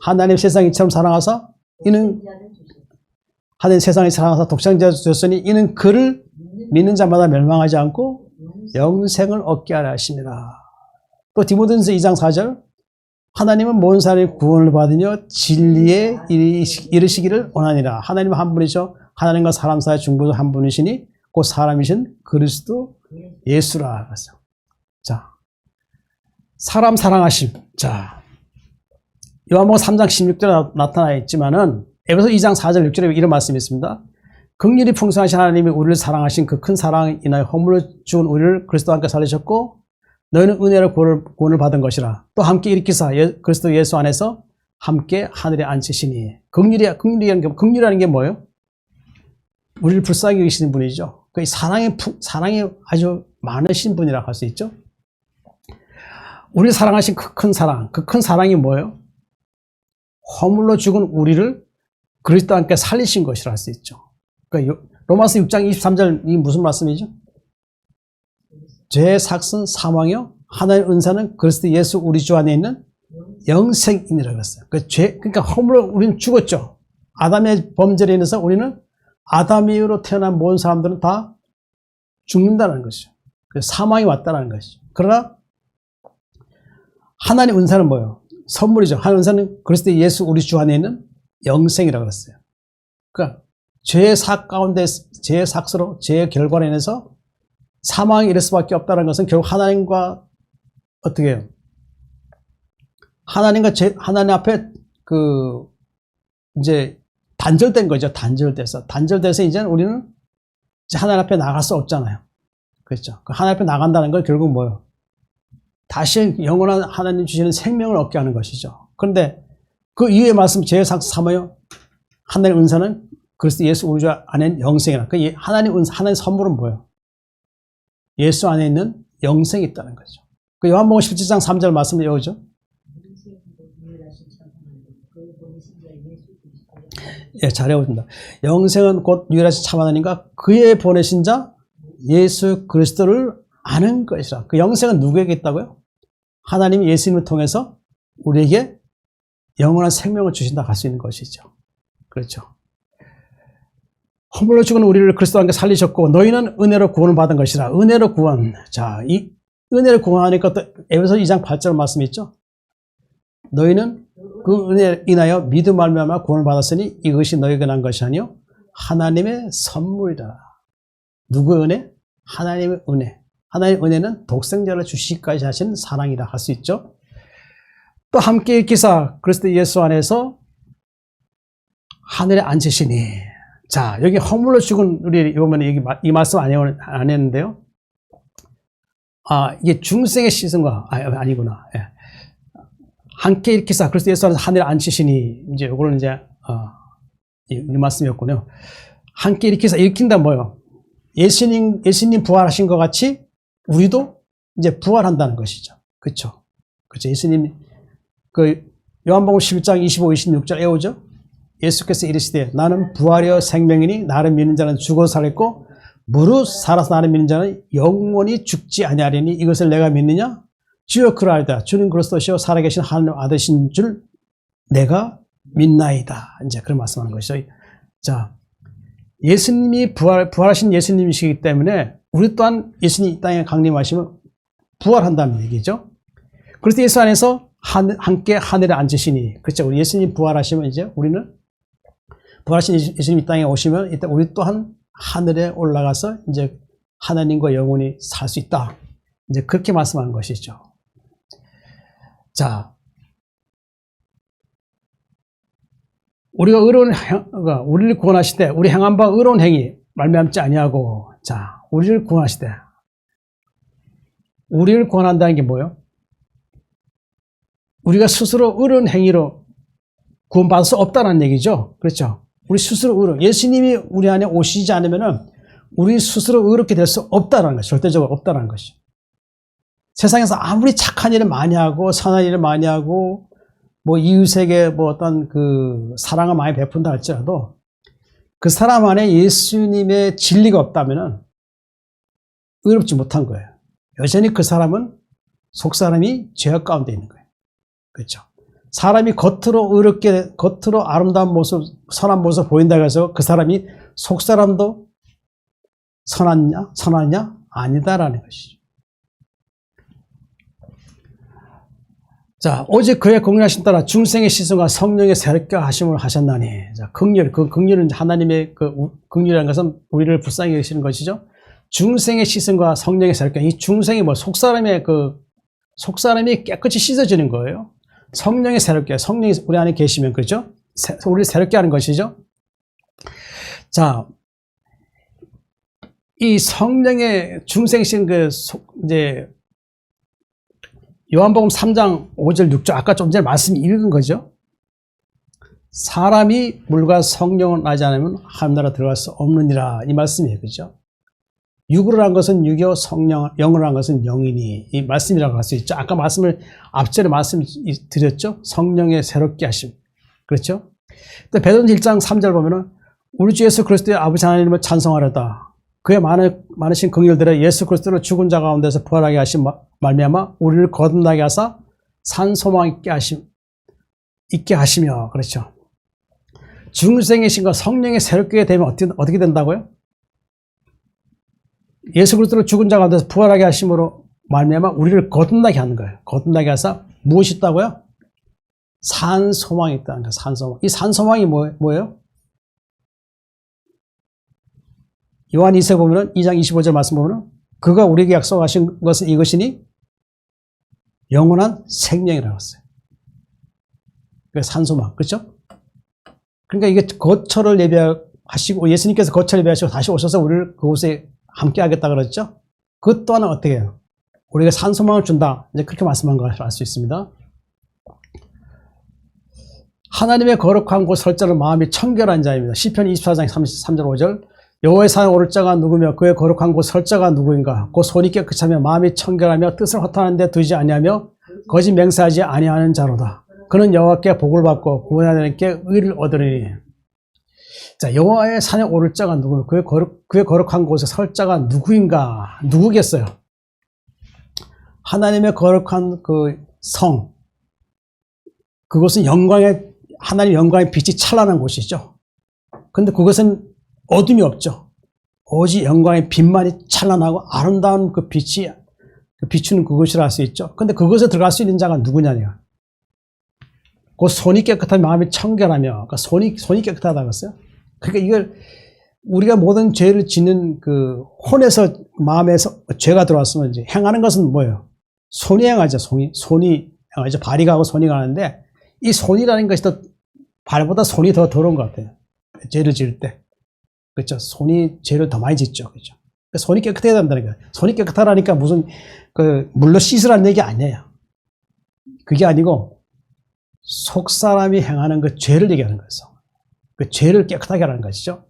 하나님 세상 이처럼 사랑하사 이는 하나님 세상에 사랑하사 독생자를 주셨으니 이는 그를 믿는 자마다 멸망하지 않고 영생을 얻게 하려 하심이라. 또 디모데전서 2장 4절 하나님은 모든 사람이 구원을 받으며 진리에 이르시기를 원하니라. 하나님은 한 분이죠. 하나님과 사람 사이의 중보자 한 분이시니 곧 사람이신 그리스도 예수라. 자, 사람 사랑하심. 자, 요한복음 3장 16절에 나타나 있지만은 에베소 2장 4절 6절에 이런 말씀이 있습니다. 긍휼이 풍성하신 하나님이 우리를 사랑하신 그 큰 사랑을 인하여 허물로 죽은 우리를 그리스도와 함께 살리셨고 너희는 은혜로 구원을 받은 것이라. 또 함께 일으키사 그리스도 예수 안에서 함께 하늘에 앉히시니. 긍휼이라는 게 뭐예요? 우리를 불쌍히 여기시는 분이죠. 그 사랑이 아주 많으신 분이라고 할 수 있죠. 우리를 사랑하신 그 큰 사랑, 그 큰 사랑이 뭐예요? 허물로 죽은 우리를 그리스도와 함께 살리신 것이라 할 수 있죠. 그러니까 로마서 6장 23절 이 무슨 말씀이죠? 죄의 삭은 사망이요 하나님의 은사는 그리스도 예수 우리 주 안에 있는 영생이니라 그랬어요. 그러니까 허물로 우리는 죽었죠. 아담의 범죄로 인해서 우리는 아담 이후로 태어난 모든 사람들은 다 죽는다는 것이죠. 그래서 사망이 왔다는 것이죠. 그러나 하나님 은사는 뭐예요? 선물이죠. 하나님 은사는 그리스도 예수 우리 주 안에 있는 영생이라고 그랬어요. 그러니까 죄의 삭 가운데 죄의 삭스로 죄의 결과로 인해서 사망이 이를 수밖에 없다는 것은 결국 하나님과 어떻게 해요? 하나님 앞에 이제 단절된 거죠. 단절돼서 이제 우리는 이제 하나님 앞에 나갈 수 없잖아요. 그렇죠. 하나님 앞에 나간다는 건 결국 뭐예요? 다시 영원한 하나님 주시는 생명을 얻게 하는 것이죠. 그런데 그 이후의 말씀 죄의 삭 삼아요. 하나님 은사는 그리스도 예수 우리 주 안에 영생이라. 그 하나님 은사, 하나님 선물은 뭐예요? 예수 안에 있는 영생이 있다는 거죠. 그 요한복음 17장 3절 말씀을 외우죠. 예, 잘 외워준다. 영생은 곧 유일하신 참 하나님과 그의 보내신 자 예수 그리스도를 아는 것이라. 그 영생은 누구에게 있다고요? 하나님이 예수님을 통해서 우리에게 영원한 생명을 주신다 할 수 있는 것이죠. 그렇죠. 허물로 죽은 우리를 그리스도와 함께 살리셨고 너희는 은혜로 구원을 받은 것이라. 은혜로 구원. 자, 이 은혜로 구원하니까 또 에베소 2장 8절 말씀이 있죠. 너희는 그 은혜에 인하여 믿음 말미암아 구원을 받았으니 이것이 너희에게 난 것이 아니요 하나님의 선물이라. 누구의 은혜? 하나님의 은혜. 하나님의 은혜는 독생자를 주시기까지 하신 사랑이라 할 수 있죠. 또 함께 일기사 그리스도 예수 안에서 하늘에 앉으시니. 자, 여기 허물로 죽은 우리 보면 여기 이 말씀 안 했는데요. 아, 이게 중생의 시선과 아니구나. 예. 함께 일으키사 그리스도 예수 안에서 하늘에 앉히시니. 이제 이거는 이제 이 말씀이었군요. 함께 일으키사 일으킨다 뭐요? 예수님 부활하신 것 같이 우리도 이제 부활한다는 것이죠. 그렇죠? 그렇죠. 예수님 그 요한복음 11장 25, 26절 외우죠. 예수께서 이르시되 나는 부활이요 생명이니 나를 믿는 자는 죽어도 살겠고 무릇 살아서 나를 믿는 자는 영원히 죽지 아니하리니 이것을 내가 믿느냐? 주여 그러하리다. 주는 그리스도시요 살아계신 하나님 아들이신 줄 내가 믿나이다. 이제 그런 말씀하는 것이죠. 자, 예수님이 부활하신 예수님이시기 때문에 우리 또한 예수님 이 땅에 강림하시면 부활한다는 얘기죠. 그래서 예수 안에서 함께 하늘에 앉으시니, 그렇죠. 우리 예수님 부활하시면 이제 우리는 부활하신 예수님 이 땅에 오시면 이때 우리 또한 하늘에 올라가서 이제 하나님과 영원히 살 수 있다. 이제 그렇게 말씀하는 것이죠. 자, 우리가 우리를 구원하시되 우리 행한 바 의로운 행위 말미암지 아니하고, 자, 우리를 구원하시되, 우리를 구원한다는 게 뭐예요? 우리가 스스로 의로운 행위로 구원받을 수 없다는 얘기죠. 그렇죠? 우리 스스로 예수님이 우리 안에 오시지 않으면은 우리 스스로 의롭게 될 수 없다는 것이, 절대적으로 없다는 것이. 세상에서 아무리 착한 일을 많이 하고 선한 일을 많이 하고 뭐 이웃에게 뭐 어떤 그 사랑을 많이 베푼다 할지라도 그 사람 안에 예수님의 진리가 없다면은 의롭지 못한 거예요. 여전히 그 사람은 속사람이 죄악 가운데 있는 거예요. 그렇죠? 사람이 겉으로 의롭게, 겉으로 아름다운 모습, 선한 모습 보인다고 해서 그 사람이 속사람도 선하냐? 아니다라는 것이죠. 자, 오직 그의 공의하심 따라 중생의 시선과 성령의 새롭게 하심을 하셨나니. 자, 긍휼, 그 긍휼은 하나님의 그 긍휼이라는 것은 우리를 불쌍히 여기시는 것이죠. 중생의 시선과 성령의 새롭게, 이 중생이 뭐 속사람이 깨끗이 씻어지는 거예요. 성령의 새롭게, 성령이 우리 안에 계시면, 그렇죠? 우리를 새롭게 하는 것이죠. 자, 이 성령의 중생신 이제 요한복음 3장 5절 6절 아까 좀 전에 말씀 읽은 거죠. 사람이 물과 성령을 나지 않으면 하나님 나라 들어갈 수 없느니라, 이 말씀이에요. 그죠? 육으로 한 것은 육이요, 영으로 한 것은 영이니, 이 말씀이라고 할 수 있죠. 아까 앞전에 말씀 드렸죠. 성령의 새롭게 하심. 그렇죠? 또 베드로전서 1장 3절 보면은 우리 주 예수 그리스도의 아버지 하나님을 찬송하려다. 그의 많으신 긍휼들에 예수 그리스도를 죽은 자 가운데서 부활하게 하신 말미암아 우리를 거듭나게 하사 산 소망 있게 하시며, 그렇죠. 중생의 신과 성령의 새롭게 되면 어떻게 된다고요? 예수 그리스도를 죽은 자 가운데서 부활하게 하심으로 말미암아 우리를 거듭나게 하는 거예요. 거듭나게 하사 무엇이 있다고요? 산 소망이 있다는 거예요. 산 소망. 이 산 소망이 뭐예요? 요한 2서 보면은 2장 25절 말씀 보면은 그가 우리에게 약속하신 것은 이것이니 영원한 생명이라고 했어요. 그러니까 산소망, 그렇죠? 그러니까 이게 거처를 예배하시고, 예수님께서 거처를 예배하시고 다시 오셔서 우리를 그곳에 함께 하겠다 그랬죠? 그것 또한 어떻게 해요? 우리가 산소망을 준다, 이제 그렇게 말씀한 것을 알 수 있습니다. 하나님의 거룩한 곳 설자는 마음이 청결한 자입니다. 시편 24장 3절 5절 여호와의 산에 오를 자가 누구며 그의 거룩한 곳 설 자가 누구인가? 곧 손이 깨끗하며 마음이 청결하며 뜻을 허탄한 데 두지 아니하며 거짓 맹세하지 아니하는 자로다. 그는 여호와께 복을 받고 구원하나님께 의를 얻으리니. 자, 여호와의 산에 오를 자가 누구며 그의 거룩한 곳에 설 자가 누구인가? 누구겠어요? 하나님의 거룩한 그 성, 그곳은 하나님의 영광의 빛이 찬란한 곳이죠. 근데 그것은 어둠이 없죠. 오직 영광의 빛만이 찬란하고 아름다운 그 빛이 비추는 그것이라 할 수 있죠. 근데 그것에 들어갈 수 있는 자가 누구냐냐. 그 손이 깨끗한 마음이 청결하며, 그러니까 손이 깨끗하다고 했어요. 그러니까 이걸 우리가 모든 죄를 짓는 그 혼에서, 마음에서 죄가 들어왔으면 이제 행하는 것은 뭐예요? 손이 행하죠. 손이 행하죠. 발이 가고 손이 가는데 이 손이라는 것이 더 발보다 손이 더 더러운 것 같아요. 죄를 지을 때. 그렇죠. 손이 죄를 더 많이 짓죠. 그렇죠. 그러니까 손이 깨끗해야 된다는 거예요. 손이 깨끗하라니까 무슨 물로 씻으라는 얘기 아니에요. 그게 아니고 속 사람이 행하는 그 죄를 얘기하는 거예요. 그 죄를 깨끗하게 하라는 것이죠.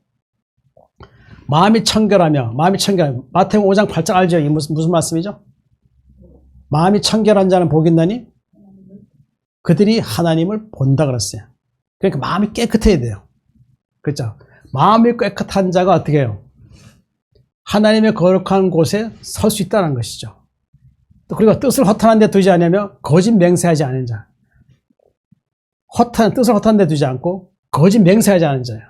마음이 청결하며, 마태복음 5장 8절 알죠? 이게 무슨 말씀이죠? 마음이 청결한 자는 복이 있나니 그들이 하나님을 본다 그랬어요. 그러니까 마음이 깨끗해야 돼요. 그렇죠? 마음이 깨끗한 자가 어떻게 해요? 하나님의 거룩한 곳에 설 수 있다는 것이죠. 또 그리고 뜻을 허탄한 데 두지 않으며 거짓 맹세하지 않은 자. 뜻을 허탄한 데 두지 않고 거짓 맹세하지 않은 자예요.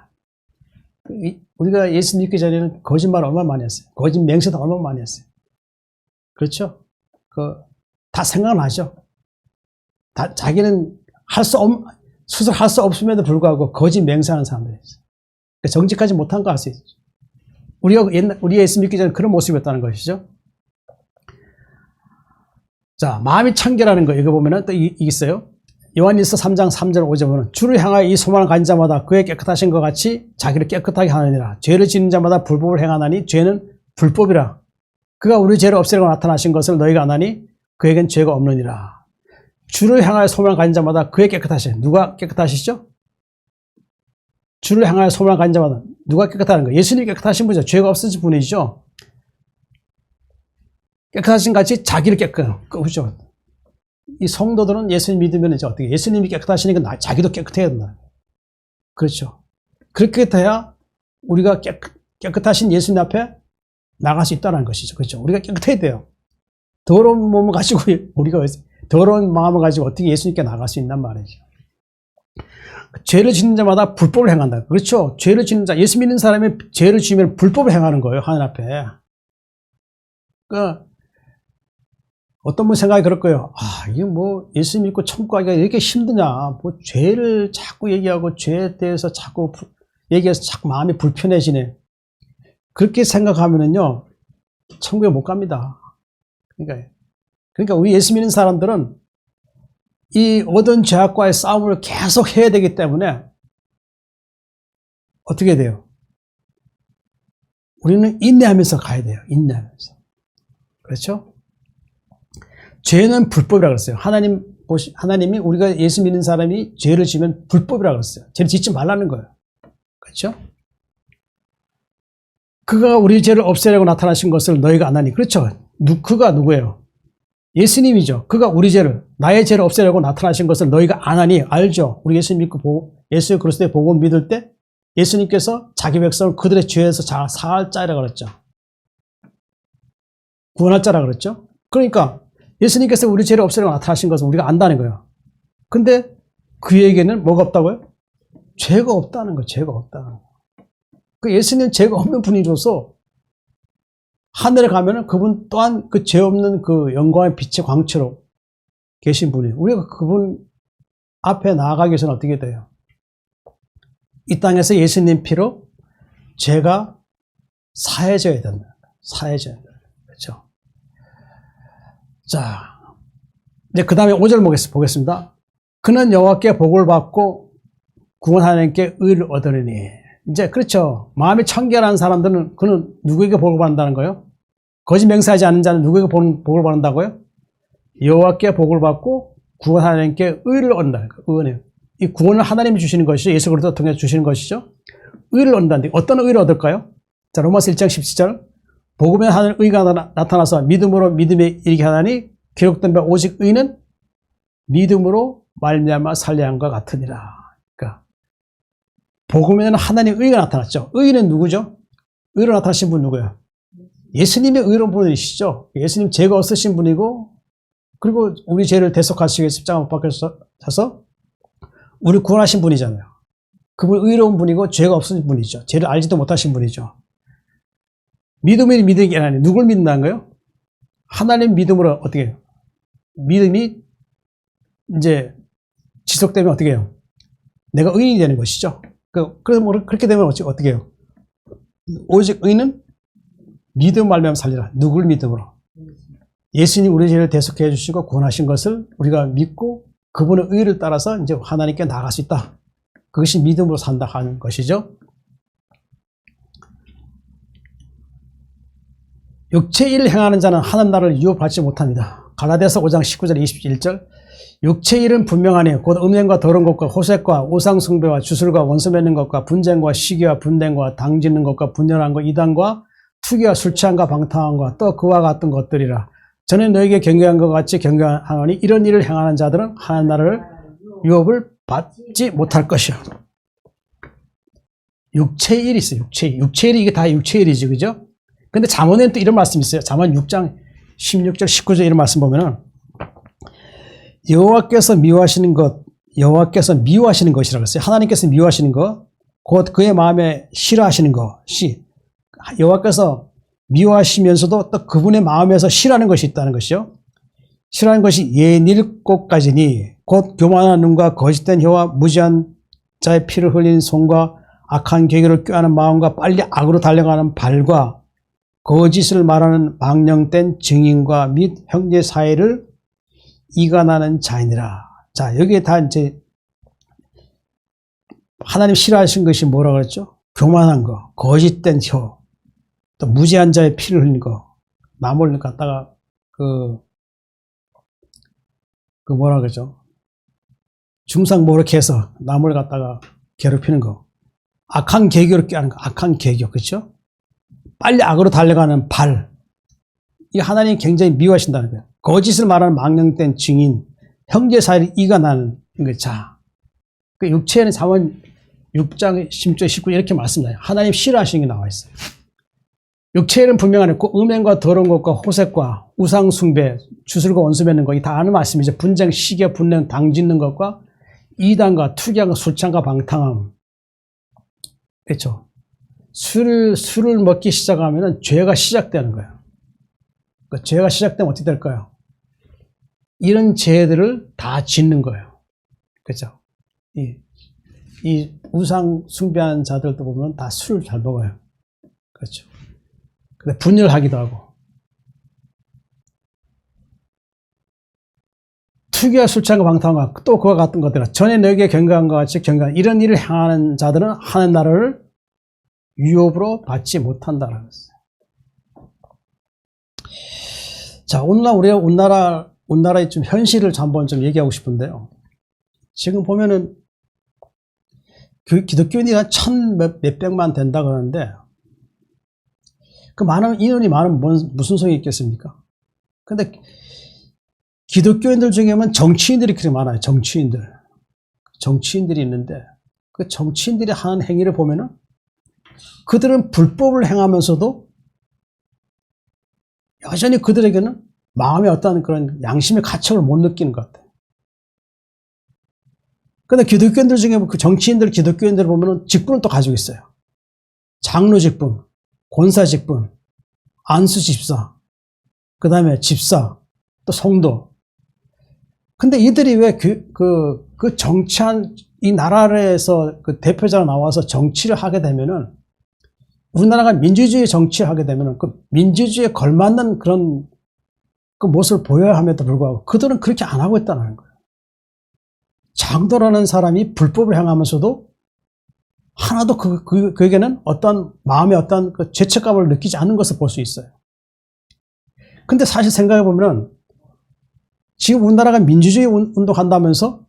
우리가 예수 믿기 전에는 거짓말 얼마나 많이 했어요. 거짓 맹세도 얼마나 많이 했어요. 그렇죠? 다 생각나죠? 자기는 수술할 수 없음에도 불구하고 거짓 맹세하는 사람들이 있어요. 그러니까 정직하지 못한 거 알 수 있죠. 우리 예수 믿기 전에 그런 모습이었다는 것이죠. 자, 마음이 청결하는 거, 이거 보면은 또 이게 있어요. 요한일서 3장 3절 5절 보면 주를 향하여 이 소망을 가진 자마다 그의 깨끗하신 것 같이 자기를 깨끗하게 하느니라. 죄를 지는 자마다 불법을 행하나니 죄는 불법이라. 그가 우리 죄를 없애려고 나타나신 것을 너희가 아나니 그에겐 죄가 없느니라. 주를 향하여 소망을 가진 자마다 그의 깨끗하신, 누가 깨끗하시죠? 주를 향하여 소망을 가진 자마다 누가 깨끗하는 거예요? 예수님이 깨끗하신 분이죠. 죄가 없으신 분이죠. 깨끗하신 같이 자기를 그렇죠. 이 성도들은 예수님 믿으면 이제 어떻게, 예수님이 깨끗하시니까 자기도 깨끗해야 된다. 그렇죠. 그렇게 돼야 우리가 깨끗하신 예수님 앞에 나갈 수 있다는 것이죠. 그렇죠. 우리가 깨끗해야 돼요. 더러운 몸을 가지고, 우리가 더러운 마음을 가지고 어떻게 예수님께 나갈 수 있단 말이죠. 죄를 짓는 자마다 불법을 행한다. 그렇죠. 죄를 짓는 자, 예수 믿는 사람이 죄를 지으면 불법을 행하는 거예요. 하늘 앞에. 그러니까 어떤 분 생각이 그럴 거예요. 이게 뭐 예수 믿고 천국 가기가 이렇게 힘드냐. 뭐 죄를 자꾸 얘기하고 죄에 대해서 자꾸 얘기해서 자꾸 마음이 불편해지네. 그렇게 생각하면은요, 천국에 못 갑니다. 그러니까 우리 예수 믿는 사람들은 이 얻은 죄악과의 싸움을 계속 해야 되기 때문에 어떻게 돼요? 우리는 인내하면서 가야 돼요. 인내하면서. 그렇죠? 죄는 불법이라고 그랬어요. 하나님이 우리가 예수 믿는 사람이 죄를 지면 불법이라고 그랬어요. 죄를 짓지 말라는 거예요. 그렇죠? 그가 우리 죄를 없애려고 나타나신 것을 너희가 아나니. 그렇죠? 그가 누구예요? 예수님이죠. 그가 우리 죄를, 나의 죄를 없애려고 나타나신 것을 너희가 아나니. 알죠? 우리 예수 믿고 예수 그리스도의 복음을 믿을 때 예수님께서 자기 백성을 그들의 죄에서 사할 자라 그랬죠. 구원할 자라 그랬죠. 그러니까 예수님께서 우리 죄를 없애려고 나타나신 것을 우리가 안다는 거예요. 근데 그에게는 뭐가 없다고요? 죄가 없다는 거예요. 죄가 없다는 거예요. 그 예수님은 죄가 없는 분이로서 하늘에 가면은 그분 또한 그 죄 없는 그 영광의 빛의 광채로 계신 분이에요. 우리가 그분 앞에 나아가기 위해서는 어떻게 돼요? 이 땅에서 예수님 피로 죄가 사해져야 된다. 사해져야 된다. 그렇죠? 자, 이제 그 다음에 5절 보겠습니다. 그는 여호와께 복을 받고 구원 하나님께 의를 얻으리니. 이제 그렇죠. 마음이 청결한 사람들은 그는 누구에게 복을 받는다는 거예요? 거짓 맹세하지 않는 자는 누구에게 복을 받는다고요? 여호와께 복을 받고 구원 하나님께 의를 얻는다. 의원이에요. 이 구원을 하나님이 주시는 것이죠. 예수 그리스도 통해 주시는 것이죠. 의를 얻는다는데 어떤 의를 얻을까요? 자, 로마서 1장 17절. 복음에 하는 의가 나타나서 믿음으로 믿음에 이르게 하나니 기록된 바 오직 의는 믿음으로 말미암아 살려함과 같으니라. 그러니까 복음에는 하나님의 의가 나타났죠. 의는 누구죠? 의로 나타나신 분 누구예요? 예수님의 의로운 분이시죠. 예수님 죄가 없으신 분이고, 그리고 우리 죄를 대속하시기 위해 십자가 못 박혀서 우리 구원하신 분이잖아요. 그분 의로운 분이고 죄가 없으신 분이죠. 죄를 알지도 못하신 분이죠. 믿음이 믿음이 아니 누굴 믿는다는 거예요? 하나님 믿음으로 어떻게 해요? 믿음이 이제 지속되면 어떻게 해요? 내가 의인이 되는 것이죠. 그래서 그렇게 되면 어떻게 해요? 오직 의는 믿음 말미암아 살리라. 누굴 믿음으로? 예수님 우리 죄를 대속해 주시고 구원하신 것을 우리가 믿고 그분의 의를 따라서 이제 하나님께 나아갈 수 있다. 그것이 믿음으로 산다 하는 것이죠. 육체의 일을 행하는 자는 하는 날을 유업받지 못합니다. 갈라디아서 5장 19절 21절. 육체의 일은 분명하니 곧 음행과 더러운 것과 호색과 우상숭배와 주술과 원수 맺는 것과 분쟁과 시기와 분쟁과 당짓는 것과 분열한 것, 이단과 투기와 술취함과 방탕함과 또 그와 같은 것들이라. 전에 너에게 경계한 것 같이 경계하노니 이런 일을 행하는 자들은 하는 날을 유업을 받지 못할 것이요. 육체의 일이 있어요. 육체의 일이 이게 다 육체의 일이지, 그죠? 근데 잠언에는 또 이런 말씀이 있어요. 잠언 6장 16절 19절 이런 말씀 보면은 여호와께서 미워하시는 것이라고 했어요. 하나님께서 미워하시는 것, 곧 그의 마음에 싫어하시는 것이 여호와께서 미워하시면서도 또 그분의 마음에서 싫어하는 것이 있다는 것이요. 싫어하는 것이 예닐꽃까지니 곧 교만한 눈과 거짓된 혀와 무지한 자의 피를 흘린 손과 악한 계교를 꾀하는 마음과 빨리 악으로 달려가는 발과 거짓을 말하는 망령된 증인과 및 형제 사이를 이간하는 자이니라. 자, 여기에 다 이제 하나님 싫어하신 것이 뭐라고 그랬죠? 교만한 거, 거짓된 혀, 또 무지한 자의 피를 흘린 거, 남을 갖다가 그 뭐라 그러죠? 중상 모르게 해서 남을 갖다가 괴롭히는 거, 악한 계교를 꾀하는 거, 악한 계교, 그렇죠? 빨리 악으로 달려가는 발, 이 하나님이 굉장히 미워하신다는 거예요. 거짓을 말하는 망령된 증인, 형제 사이를 이간하는 거. 자, 그 육체에는 잠언 6장 10절 19 이렇게 말씀나요. 하나님 싫어하시는 게 나와 있어요. 육체에는 분명하네. 음행과 더러운 것과 호색과 우상 숭배, 주술과 원수 맺는 거, 이 다 아는 말씀이죠. 분쟁, 시기, 분냉, 당 짓는 것과 이단과 투기함과 술창과 방탕함. 그렇죠? 술을 먹기 시작하면 죄가 시작되는 거예요. 그러니까 죄가 시작되면 어떻게 될까요? 이런 죄들을 다 짓는 거예요. 그렇죠? 이 우상 숭배하는 자들도 보면 다 술을 잘 먹어요. 그렇죠? 근데 분열하기도 하고. 투기와 술창과 방탕과 또 그와 같은 것들, 전에 너에게 경고한 것 같이 경고한 이런 일을 행하는 자들은 하는 나라를 유업으로 받지 못한다라고 했어요. 자, 오늘날 우리가 우리나라의 좀 현실을 한번 좀 얘기하고 싶은데요. 지금 보면은 그 기독교인이 한 몇백만 된다 그러는데 그 많은 인원이 많으면 무슨 소용이 있겠습니까? 근데 기독교인들 중에 보면 정치인들이 그렇게 많아요. 정치인들이 있는데 그 정치인들이 하는 행위를 보면은 그들은 불법을 행하면서도 여전히 그들에게는 마음에 어떤 그런 양심의 가책을 못 느끼는 것 같아요. 그런데 기독교인들 중에 그 정치인들, 기독교인들 보면은 직분을 또 가지고 있어요. 장로 직분, 권사 직분, 안수 집사, 그 다음에 집사, 또 성도. 근데 이들이 왜 그 정치한 이 나라에서 그 대표자가 나와서 정치를 하게 되면은 우리나라가 민주주의 정치를 하게 되면은 그 민주주의에 걸맞는 그런 그 모습을 보여야 함에도 불구하고 그들은 그렇게 안 하고 있다는 거예요. 장도라는 사람이 불법을 행하면서도 하나도 그에게는 어떤 마음의 어떤 그 죄책감을 느끼지 않는 것을 볼 수 있어요. 근데 사실 생각해 보면은 지금 우리나라가 민주주의 운동한다면서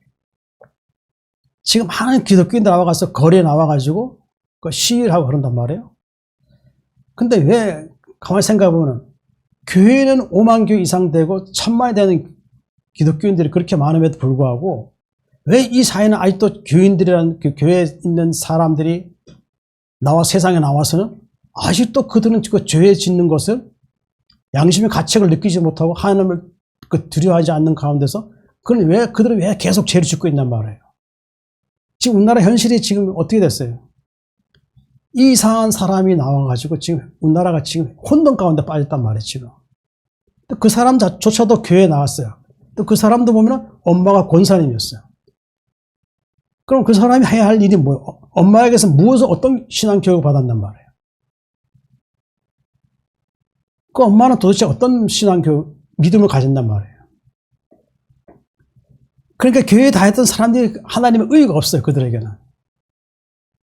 지금 많은 기독교인들 나와가서 거리에 나와가지고 그 시위를 하고 그런단 말이에요. 근데 왜 가만히 생각해 보면 교회는 5만 교 이상 되고 1000만이 되는 기독교인들이 그렇게 많음에도 불구하고 왜 이 사회는 아직도 교인들이라는 그 교회에 있는 사람들이 세상에 나와서는 아직도 그들은 그 죄에 짓는 것을 양심의 가책을 느끼지 못하고 하나님을 두려워하지 않는 가운데서 그들은 왜 계속 죄를 짓고 있냔 말이에요. 지금 우리나라 현실이 지금 어떻게 됐어요? 이 이상한 사람이 나와가지고 지금 우리나라가 지금 혼돈 가운데 빠졌단 말이에요, 지금. 또 그 사람조차도 교회에 나왔어요. 또 그 사람도 보면 엄마가 권사님이었어요. 그럼 그 사람이 해야 할 일이 뭐예요? 엄마에게서 어떤 신앙 교육을 받았단 말이에요? 그 엄마는 도대체 어떤 신앙 교육, 믿음을 가진단 말이에요? 그러니까 교회에 다녔던 사람들이 하나님의 의의가 없어요, 그들에게는.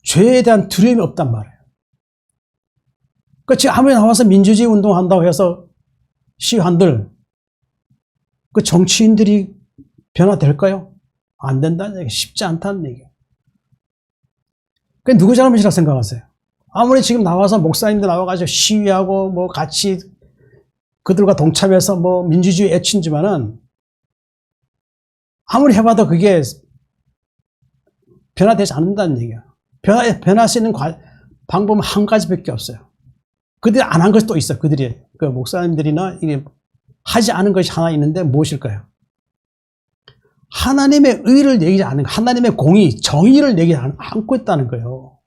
죄에 대한 두려움이 없단 말이에요. 그러니까 지금 아무리 나와서 민주주의 운동한다고 해서 시위한들, 그 정치인들이 변화될까요? 안 된다는 얘기, 쉽지 않다는 얘기예요. 그게 누구 잘못이라고 생각하세요? 아무리 지금 나와서 목사님들 나와가지고 시위하고 뭐 같이 그들과 동참해서 뭐 민주주의 애친지만은 아무리 해봐도 그게 변화되지 않는다는 얘기야. 변할 수 있는 방법은 한 가지밖에 없어요. 그들이 안 한 것이 또 있어요. 그들이 그 목사님들이나 이게 하지 않은 것이 하나 있는데 무엇일까요? 하나님의 의를 얘기하지 않는 거, 하나님의 공의, 정의를 얘기하지 않고 있다는 거예요.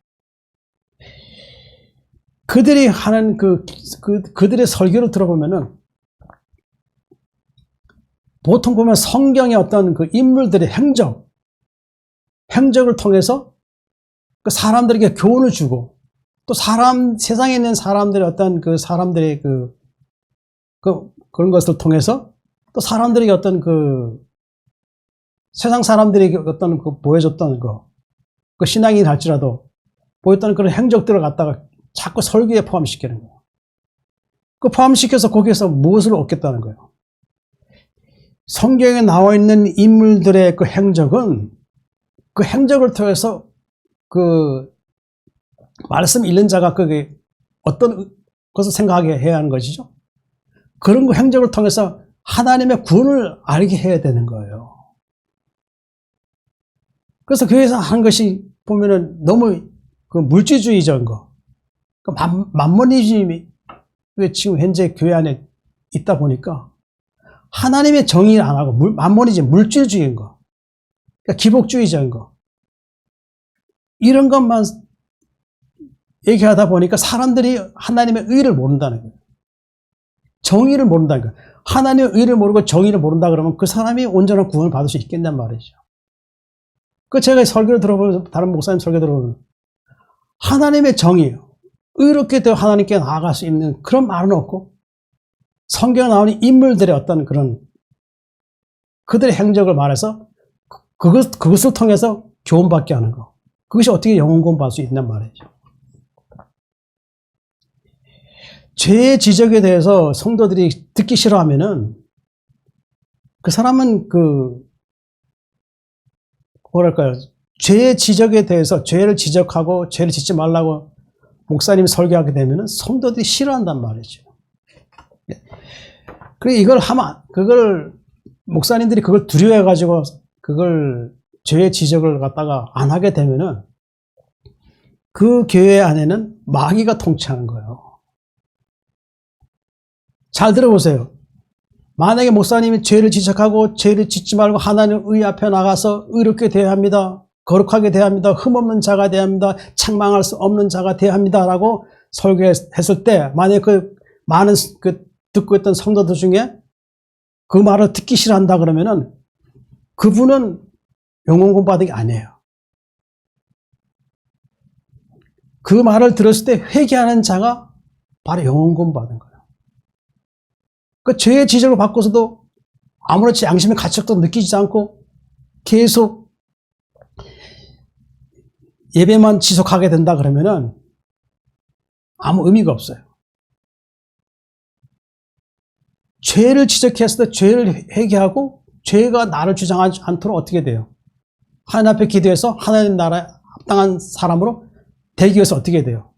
그들이 하는 그들의 설교를 들어보면은 보통 보면 성경의 어떤 그 인물들의 행적을 통해서 그 사람들에게 교훈을 주고 또 세상에 있는 사람들의 어떤 그 사람들의 그런 것을 통해서 또 사람들에게 어떤 세상 사람들에게 어떤 보여줬던 그 신앙인 할지라도 보였던 그런 행적들을 갖다가 자꾸 설교에 포함시키는 거예요. 그 포함시켜서 거기에서 무엇을 얻겠다는 거예요. 성경에 나와 있는 인물들의 그 행적은 그 행적을 통해서 그 말씀 읽는 자가 그게 어떤 것을 생각하게 해야 하는 것이죠. 그런 그 행적을 통해서 하나님의 구원을 알게 해야 되는 거예요. 그래서 교회에서 하는 것이 보면은 너무 그 물질주의적인 거, 그 만모니즘이 지금 현재 교회 안에 있다 보니까 하나님의 정의를 안 하고 만모니즘, 물질주의인 거, 그러니까 기복주의적인 거, 이런 것만 얘기하다 보니까 사람들이 하나님의 의를 모른다는 거예요. 정의를 모른다는 거예요. 하나님의 의를 모르고 정의를 모른다 그러면 그 사람이 온전한 구원을 받을 수 있겠냔 말이죠. 제가 설교를 들어보면, 다른 목사님 설교 들어보면 하나님의 정의, 의롭게 되어 하나님께 나아갈 수 있는 그런 말은 없고 성경에 나오는 인물들의 어떤 그런 그들의 행적을 말해서 그것을 통해서 교훈받게 하는 거. 그것이 어떻게 영혼 구원 받을 수 있냔 말이죠. 죄의 지적에 대해서 성도들이 듣기 싫어하면은 그 사람은 뭐랄까요. 죄의 지적에 대해서 죄를 지적하고 죄를 짓지 말라고 목사님이 설교하게 되면은 성도들이 싫어한단 말이죠. 그리고 그걸 목사님들이 그걸 두려워해가지고 그걸 죄의 지적을 갖다가 안 하게 되면은 그 교회 안에는 마귀가 통치하는 거예요. 잘 들어보세요. 만약에 목사님이 죄를 지적하고 죄를 짓지 말고 하나님 의 앞에 나가서 의롭게 되어야 합니다. 거룩하게 되어야 합니다. 흠없는 자가 되어야 합니다. 책망할 수 없는 자가 되어야 합니다. 라고 설교했을 때 만약에 많은 듣고 있던 성도들 중에 그 말을 듣기 싫어한다 그러면은 그분은 영혼 구원 받은 게 아니에요. 그 말을 들었을 때 회개하는 자가 바로 영혼 구원 받은 거예요. 죄의 지적을 받고서도 아무렇지 양심의 가책도 느끼지 않고 계속 예배만 지속하게 된다 그러면은 아무 의미가 없어요. 죄를 지적했을 때 죄를 회개하고 죄가 나를 주장하지 않도록 어떻게 돼요? 하나님 앞에 기도해서 하나님 나라에 합당한 사람으로 되기 위해서 어떻게 돼요?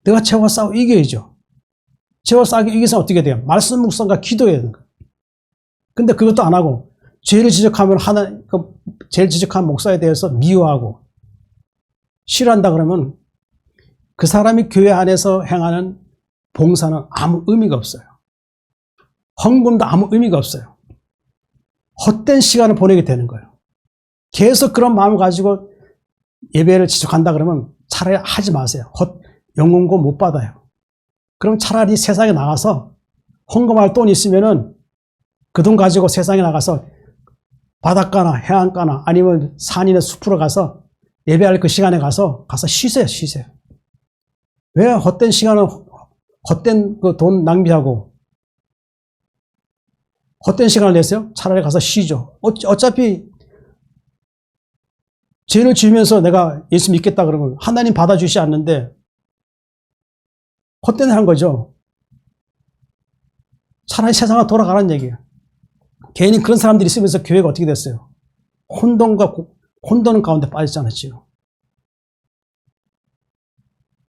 내가 죄와 싸워 이겨야죠. 죄와 싸우기 위해서 어떻게 돼요? 말씀 묵상과 기도해야 되는 거예요. 근데 그것도 안 하고 죄를 지적하면 죄를 지적한 목사에 대해서 미워하고 싫어한다 그러면 그 사람이 교회 안에서 행하는 봉사는 아무 의미가 없어요. 헌금도 아무 의미가 없어요. 헛된 시간을 보내게 되는 거예요. 계속 그런 마음을 가지고 예배를 지속한다 그러면 차라리 하지 마세요. 영혼 구원 못 받아요. 그럼 차라리 세상에 나가서 헌금할 돈 있으면은 그 돈 가지고 세상에 나가서 바닷가나 해안가나 아니면 산이나 숲으로 가서 예배할 그 시간에 가서 쉬세요. 왜 헛된 시간을 헛된 그 돈 낭비하고 헛된 시간을 내세요? 차라리 가서 쉬죠. 어차피 죄를 지으면서 내가 예수 믿겠다 그러면 하나님 받아주시지 않는데 헛된 한 거죠. 차라리 세상을 돌아가라는 얘기예요. 괜히 그런 사람들이 있으면서 교회가 어떻게 됐어요? 혼돈 가운데 빠지잖아요, 지금.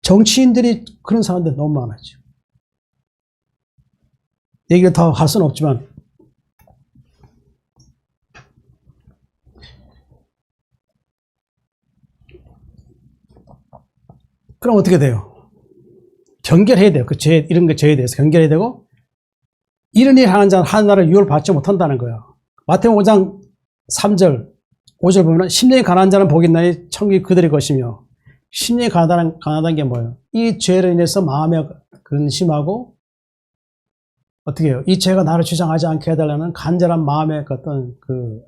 정치인들이 그런 사람들 너무 많았죠. 얘기를 다 할 수는 없지만 그럼 어떻게 돼요? 경계해야 돼요. 이런 거 죄에 대해서 경계해야 되고, 이런 일 하는 자는 하나님의 유업을 받지 못한다는 거예요. 마태복음 5장 3절, 5절 보면 심령이 가난한 자는 복이 있나니 천국이 그들의 것이며 심령이 강하다는 게 뭐예요? 이 죄로 인해서 마음에 근심하고 어떻게 해요? 이 죄가 나를 주장하지 않게 해달라는 간절한 마음의 어떤 그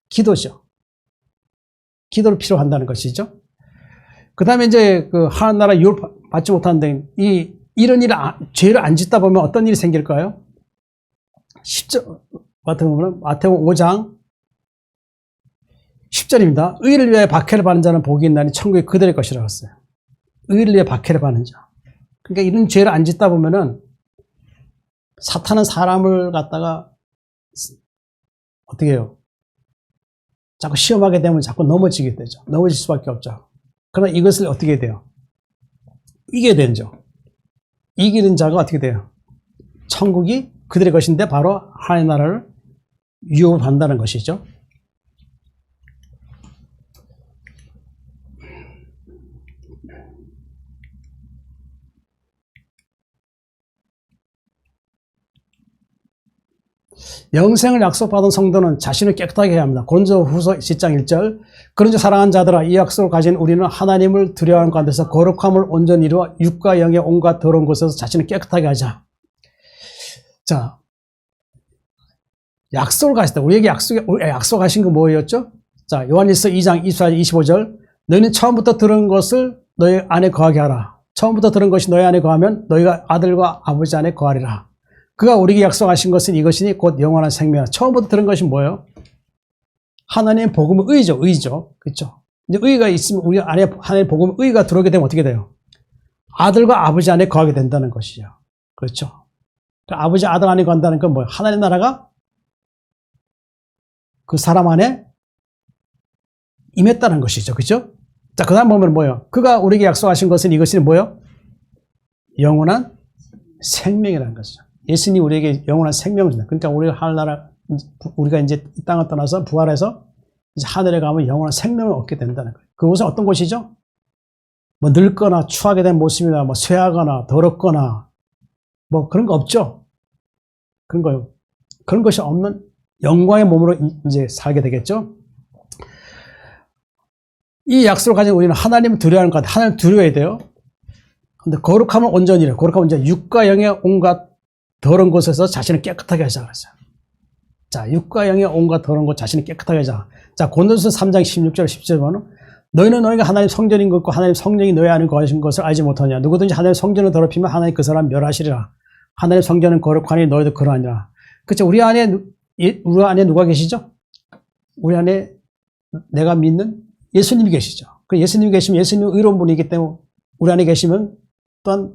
기도죠. 기도를 필요로 한다는 것이죠. 그 다음에 이제 그 하나님 나라 유업을 받지 못하는데 이런 죄를 안 짓다 보면 어떤 일이 생길까요? 10절 같은 경우는 마태복음 5장 10절입니다. 의를 위하여 박해를 받는 자는 복이 있나니 천국이 그들의 것이라고 했어요. 의를 위해 박해를 받는 자. 그러니까 이런 죄를 안 짓다 보면은 사탄은 사람을 갖다가 어떻게 해요? 자꾸 시험하게 되면 자꾸 넘어지게 되죠. 넘어질 수밖에 없죠. 그러나 이것을 어떻게 돼요? 이겨야 되죠. 이기는 자가 어떻게 돼요? 천국이 그들의 것인데 바로 하나님 나라를 유업을 한다는 것이죠. 영생을 약속받은 성도는 자신을 깨끗하게 해야 합니다. 고린도후서 10장 1절 그런즉 사랑하는 자들아 이 약속을 가진 우리는 하나님을 두려워하는 가운데서 거룩함을 온전히 이루어 육과 영의 온갖 더러운 곳에서 자신을 깨끗하게 하자. 자, 약속을 가셨다. 우리에게 약속하신 거 뭐였죠? 자, 요한일서 2장 24절 25절 너희는 처음부터 들은 것을 너희 안에 거하게 하라. 처음부터 들은 것이 너희 안에 거하면 너희가 아들과 아버지 안에 거하리라. 그가 우리에게 약속하신 것은 이것이니 곧 영원한 생명이라. 처음부터 들은 것이 뭐예요? 하나님의 복음은 의죠. 그렇죠? 이제 의가 있으면 우리 안에 하나님의 복음은 의가 들어오게 되면 어떻게 돼요? 아들과 아버지 안에 거하게 된다는 것이죠. 그렇죠? 그러니까 아버지 아들 안에 거한다는 건 뭐예요? 하나님 나라가 그 사람 안에 임했다는 것이죠. 그렇죠? 자, 그다음 보면 뭐예요? 그가 우리에게 약속하신 것은 이것이 뭐예요? 영원한 생명이라는 것이죠. 예수님이 우리에게 영원한 생명을 준다. 그러니까 우리가 이제 이 땅을 떠나서 부활해서 이제 하늘에 가면 영원한 생명을 얻게 된다는 거예요. 그곳은 어떤 곳이죠? 뭐 늙거나 추하게 된 모습이나 뭐 쇠하거나 더럽거나 뭐 그런 거 없죠. 그런 것이 없는 영광의 몸으로 이제 살게 되겠죠. 이 약속을 가진 우리는 하나님을 두려워하는 것 같아요. 하나님을 두려워해야 돼요. 근데 거룩함은 온전이래요. 거룩함은 이제 육과 영의 온갖 더러운 곳에서 자신을 깨끗하게 하자 그랬어요. 자, 육과 영의 온갖 더러운 곳 자신을 깨끗하게 하자. 자, 고린도서 3장 16절 17절 보면 너희가 하나님 성전인 것과 하나님 성령이 너희 안에 거하신 것을 알지 못하냐. 누구든지 하나님 성전을 더럽히면 하나님 그 사람 멸하시리라. 하나님 성전은 거룩하니 너희도 그러하니라. 그렇죠. 우리 안에 누가 계시죠? 우리 안에 내가 믿는 예수님이 계시죠. 그 예수님이 계시면 예수님은 의로운 분이기 때문에 우리 안에 계시면 또한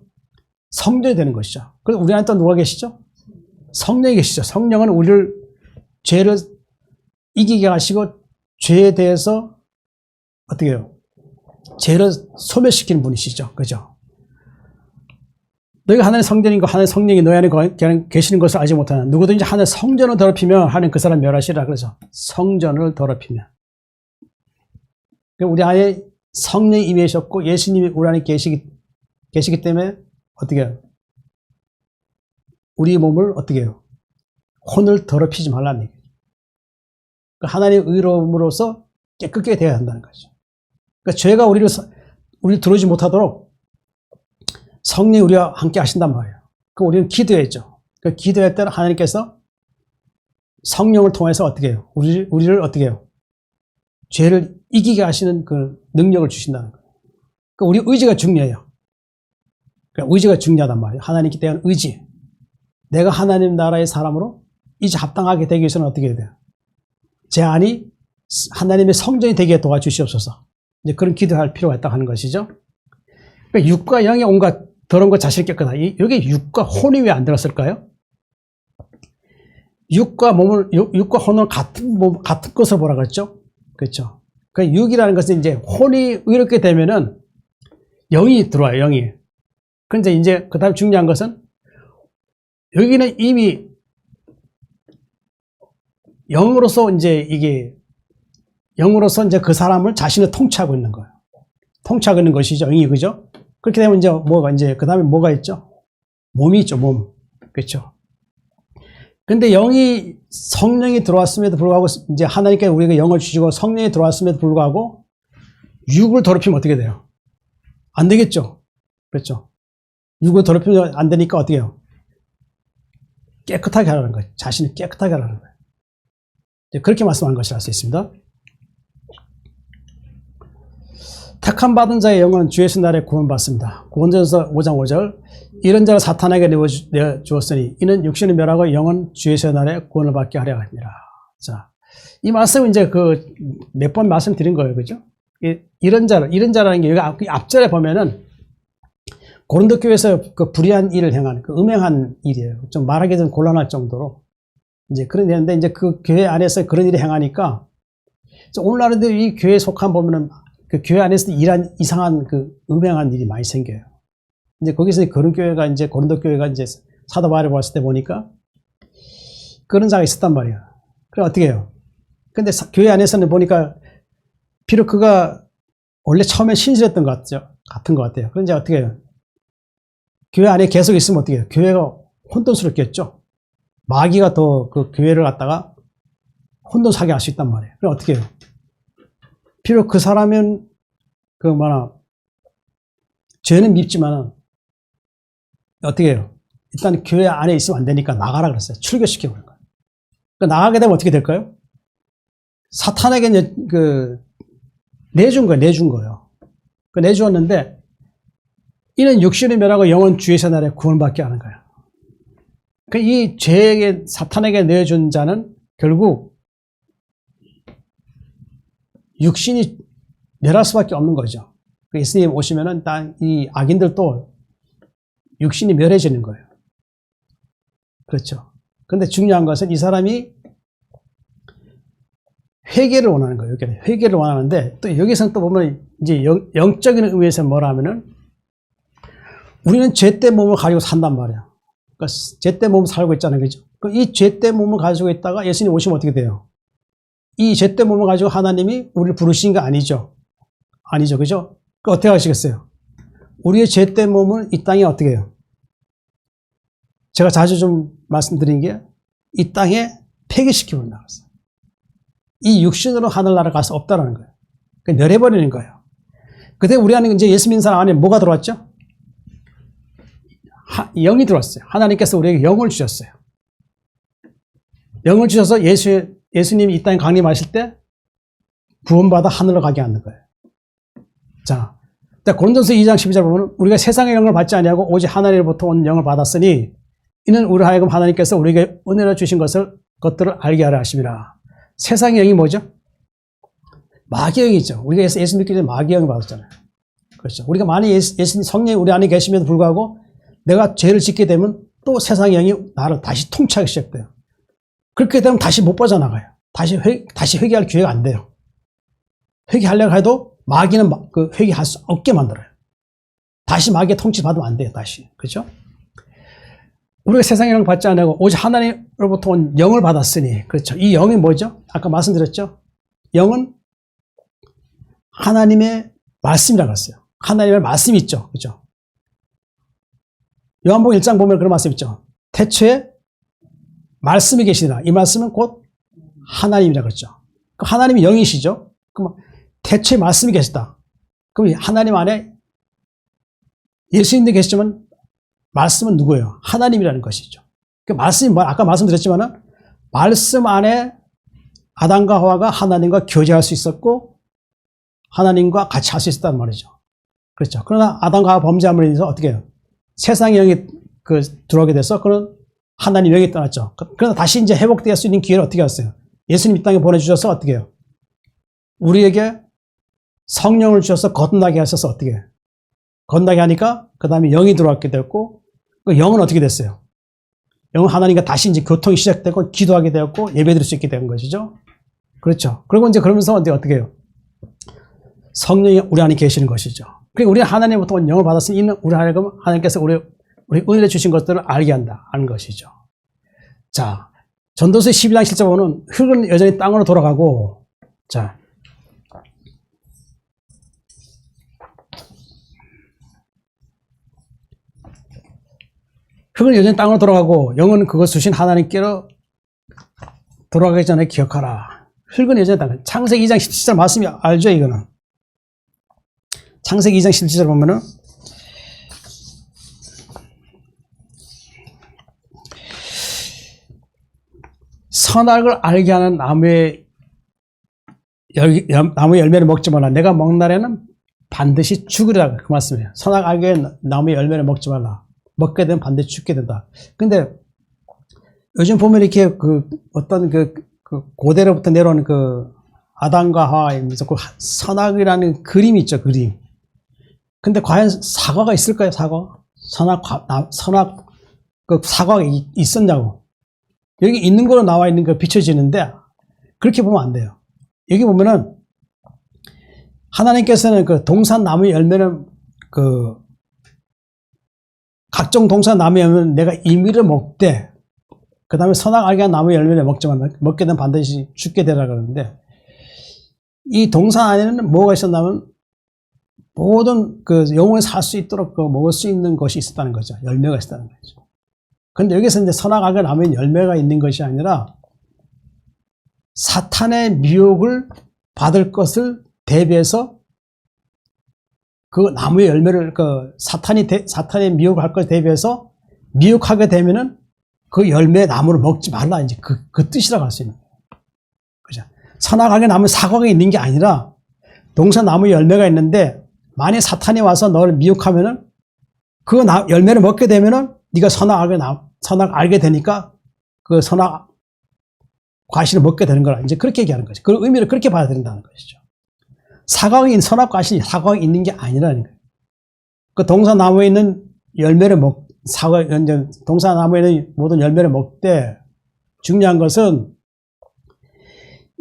성전이 되는 것이죠. 그래서 우리 안에 또 누가 계시죠? 성령이 계시죠. 성령은 우리를 죄를 이기게 하시고 죄에 대해서 어떻게 해요? 죄를 소멸시키는 분이시죠. 그죠? 너희가 하나님의 성전인 것, 하나님의 성령이 너희 안에 계시는 것을 알지 못하냐. 누구든지 하나님의 성전을 더럽히면 하나님 그 사람 멸하시라. 그래서 성전을 더럽히면. 우리 안에 성령이 임하셨고 예수님이 우리 안에 계시기 때문에 어떻게 해요? 우리 몸을 어떻게 해요? 혼을 더럽히지 말라는 얘기예요. 하나님의 의로움으로써 깨끗게 되어야 한다는 거죠. 그러니까 죄가 우리를 들어오지 못하도록 성령이 우리와 함께 하신단 말이에요. 그럼 우리는 기도했죠. 그 기도할 때는 하나님께서 성령을 통해서 어떻게 해요? 우리를 어떻게 해요? 죄를 이기게 하시는 그 능력을 주신다는 거예요. 그러니까 우리 의지가 중요해요. 그러니까 의지가 중요하단 말이에요. 하나님께 대한 의지. 내가 하나님 나라의 사람으로 이제 합당하게 되기 위해서는 어떻게 해야 돼요? 제 안이 하나님의 성전이 되게 도와주시옵소서. 이제 그런 기도할 필요가 있다고 하는 것이죠. 그러니까 육과 영의 온갖 더러운 것 자신이 깨끗하다. 여기 육과 혼이 왜 안 들었을까요? 육과 혼은 같은 것을 보라 그랬죠? 그렇죠. 그 육이라는 것은 이제 혼이 의롭게 되면은 영이 들어와요, 영이. 근데 이제 그 다음 중요한 것은 여기는 이미 영으로서 이제 그 사람을 자신을 통치하고 있는 거예요. 통치하고 있는 것이죠, 영이. 그죠? 그렇게 되면 그 다음에 뭐가 있죠? 몸이 있죠, 몸. 그렇죠. 근데 성령이 들어왔음에도 불구하고, 이제 하나님께 우리에게 영을 주시고 성령이 들어왔음에도 불구하고, 육을 더럽히면 어떻게 돼요? 안 되겠죠? 그렇죠? 육을 더럽히면 안 되니까 어떻게 해요? 깨끗하게 하라는 거예요. 자신을 깨끗하게 하라는 거예요. 그렇게 말씀한 것이라 할 수 있습니다. 택함 받은 자의 영은 주의 날에 구원받습니다. 고린도전서 5장 5절 이런 자를 사탄에게 내어주었으니 이는 육신을 멸하고 영은 주의 날에 구원을 받게 하려 합니다. 자, 이 말씀은 이제 그 몇 번 말씀드린 거예요. 그죠? 이런 자라는 게 여기 앞절에 보면은 고린도 교회에서 그 불의한 일을 행하는 그 음행한 일이에요. 좀 말하기 좀 곤란할 정도로 이제 그런 일인데 이제 그 교회 안에서 그런 일을 행하니까 오늘날에도 이 교회에 속한 보면은 그 교회 안에서 일한 이상한 그 음행한 일이 많이 생겨요. 이제 거기서 그런 교회가 이제 고린도 교회가 이제 사도 바울을 봤을 때 보니까 그런 자가 있었단 말이에요. 그래 어떻게 해요? 근데 교회 안에서는 보니까 비록 그가 원래 처음에 신실했던 것 같은 것 같아요. 그런데 어떻게 해요? 교회 안에 계속 있으면 어떻게 해요? 교회가 혼돈스럽겠죠? 마귀가 더 그 교회를 갖다가 혼돈사게 할 수 있단 말이에요. 그럼 어떻게 해요? 비록 그 사람은 죄는 밉지만은 어떻게 해요? 일단 교회 안에 있으면 안 되니까 나가라 그랬어요. 출교시켜버린 거예요. 그러니까 나가게 되면 어떻게 될까요? 사탄에게 내준 거예요. 그 내주었는데 이는 육신을 멸하고 영은 주의 날에 구원받게 하는 거예요. 이 죄에게 사탄에게 내준 자는 결국 육신이 멸할 수밖에 없는 거죠. 예수님 오시면은 이 악인들도 육신이 멸해지는 거예요. 그렇죠. 근데 중요한 것은 이 사람이 회개를 원하는 거예요. 회개를 원하는데 또 여기서는 또 보면 이제 영적인 의미에서 뭐라 하면은 우리는 죄때 몸을 가지고 산단 말이야. 그러니까 죄때 몸을 살고 있잖아요. 그죠? 이 죄때 몸을 가지고 있다가 예수님 오시면 어떻게 돼요? 이 죄때 몸을 가지고 하나님이 우리를 부르신 거 아니죠? 아니죠. 그죠? 어떻게 하시겠어요? 우리의 죄때 몸을 이 땅에 어떻게 해요? 제가 자주 좀 말씀드린 게 이 땅에 폐기시키고 나갔어요. 이 육신으로 하늘나라 갈 수 없다는 거예요. 그러니까 멸해버리는 거예요. 그때 우리 안에 이제 예수 믿는 사람 안에 뭐가 들어왔죠? 영이 들어왔어요. 하나님께서 우리에게 영을 주셨어요. 영을 주셔서 예수님이 이 땅에 강림하실 때 구원받아 하늘로 가게 하는 거예요. 자, 고린도서 2장 12절 보면 우리가 세상의 영을 받지 아니하고 오직 하나님으로부터 온 영을 받았으니 이는 우리 하여금 하나님께서 우리에게 은혜로 주신 것들을 알게 하려 하심이라. 세상의 영이 뭐죠? 마귀의 영이죠. 우리가 예수 믿기 전에 마귀의 영을 받았잖아요. 그렇죠. 우리가 많이 예수님 성령이 우리 안에 계심에도 불구하고 내가 죄를 짓게 되면 또 세상의 영이 나를 다시 통치하기 시작돼요. 그렇게 되면 다시 못 빠져나가요. 다시 회개할 기회가 안 돼요. 회개하려고 해도 마귀는 그 회개할 수 없게 만들어요. 다시 마귀의 통치 받으면 안 돼요. 다시. 그렇죠? 우리가 세상의 영을 받지 않고 오직 하나님으로부터 온 영을 받았으니 그렇죠. 이 영이 뭐죠? 아까 말씀드렸죠? 영은 하나님의 말씀이라고 했어요. 하나님의 말씀이 있죠. 그렇죠? 요한복음 1장 보면 그런 말씀 있죠. 태초에 말씀이 계시니라. 이 말씀은 곧 하나님이라고 그랬죠. 하나님이 영이시죠. 그럼 태초에 말씀이 계시다. 그럼 하나님 안에 예수님도 계시지만 말씀은 누구예요? 하나님이라는 것이죠. 그 말씀이 아까 말씀드렸지만은 말씀 안에 아담과 하와가 하나님과 교제할 수 있었고 하나님과 같이 할 수 있었단 말이죠. 그렇죠. 그러나 아담과 하와 범죄함으로 인해서 어떻게 해요? 세상의 영이 들어오게 돼서 그런 하나님 영이 떠났죠. 그러나 다시 이제 회복될 수 있는 기회를 어떻게 했어요? 예수님 이 땅에 보내주셔서 어떻게 해요? 우리에게 성령을 주셔서 거듭나게 하셔서 어떻게 해요? 거듭나게 하니까 그 다음에 영이 들어왔게 됐고 그 영은 어떻게 됐어요? 영은 하나님과 다시 이제 교통이 시작되고 기도하게 되었고 예배드릴 수 있게 된 것이죠. 그렇죠. 그리고 이제 그러면서 어떻게 해요? 성령이 우리 안에 계시는 것이죠. 그러니까 우리는 하나님부터 온 영을 받았으니 이는 우리 하나님께서 우리 은혜를 주신 것들을 알게 한다 하는 것이죠. 자, 전도서 12장 7절 보면 흙은 여전히 땅으로 돌아가고 자, 흙은 여전히 땅으로 돌아가고 영은 그것 주신 하나님께로 돌아가기 전에 기억하라. 흙은 여전히 땅. 창세기 2장 17절 말씀이 알죠, 이거는. 창세기 2장 17절 보면은 선악을 알게 하는 나무 열매를 먹지 말라. 내가 먹는 날에는 반드시 죽으리라. 그 말씀이에요. 선악 알게 하는 나무 열매를 먹지 말라. 먹게 되면 반드시 죽게 된다. 근데 요즘 보면 이렇게 어떤 고대로부터 내려오는 아담과 하와이면서 선악이라는 그림이 있죠, 그림. 근데 과연 사과가 있을까요, 사과? 선악, 사과가 있었냐고. 여기 있는 거로 나와 있는 거 비춰지는데, 그렇게 보면 안 돼요. 여기 보면은, 하나님께서는 동산 나무 열매는, 각종 동산 나무 열매는 내가 임의로 먹되, 그 다음에 선악 알게 한 나무 열매를 먹게 되면 반드시 죽게 되라 그러는데, 이 동산 안에는 뭐가 있었냐면, 모든 영원히 살 수 있도록 먹을 수 있는 것이 있었다는 거죠. 열매가 있었다는 거죠. 근데 여기서 이제 선악 알게 나무에 열매가 있는 것이 아니라, 사탄의 미혹을 받을 것을 대비해서 그 나무의 열매를, 사탄의 미혹을 할 것을 대비해서 미혹하게 되면은 그 열매의 나무를 먹지 말라. 이제 그 뜻이라고 할 수 있는 거예요. 그죠? 선악 알게 나무에 사과가 있는 게 아니라 동산 나무에 열매가 있는데 만약 사탄이 와서 너를 미혹하면은 그 열매를 먹게 되면은 네가 선악 알게 되니까 그 선악 과실을 먹게 되는 거라. 이제 그렇게 얘기하는 거죠. 그 의미를 그렇게 봐야 된다는 것이죠. 선악 과실이 사과가 있는 게 아니라는 거예요. 그 동산 나무에 있는 열매를 동산 나무에 있는 모든 열매를 먹되 중요한 것은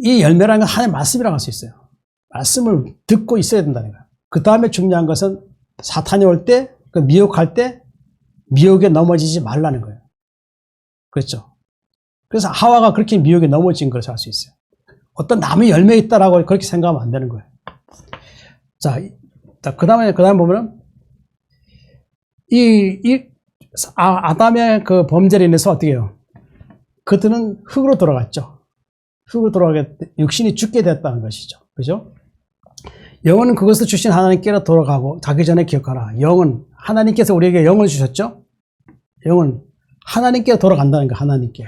이 열매라는 건 하나님의 말씀이라고 할 수 있어요. 말씀을 듣고 있어야 된다는 거예요. 그 다음에 중요한 것은 사탄이 올 때, 미혹할 때, 미혹에 넘어지지 말라는 거예요. 그렇죠? 그래서 하와가 그렇게 미혹에 넘어진 것을 알 수 있어요. 어떤 나무 열매 있다라고 그렇게 생각하면 안 되는 거예요. 자, 그 다음에 보면은, 아담의 범죄로 인해서 어떻게 해요? 그들은 흙으로 돌아갔죠. 흙으로 돌아가게, 육신이 죽게 됐다는 것이죠. 그죠? 영은 그것을 주신 하나님께로 돌아가고, 가기 전에 기억하라. 영은, 하나님께서 우리에게 영을 주셨죠? 영은 하나님께 돌아간다는 거예요, 하나님께.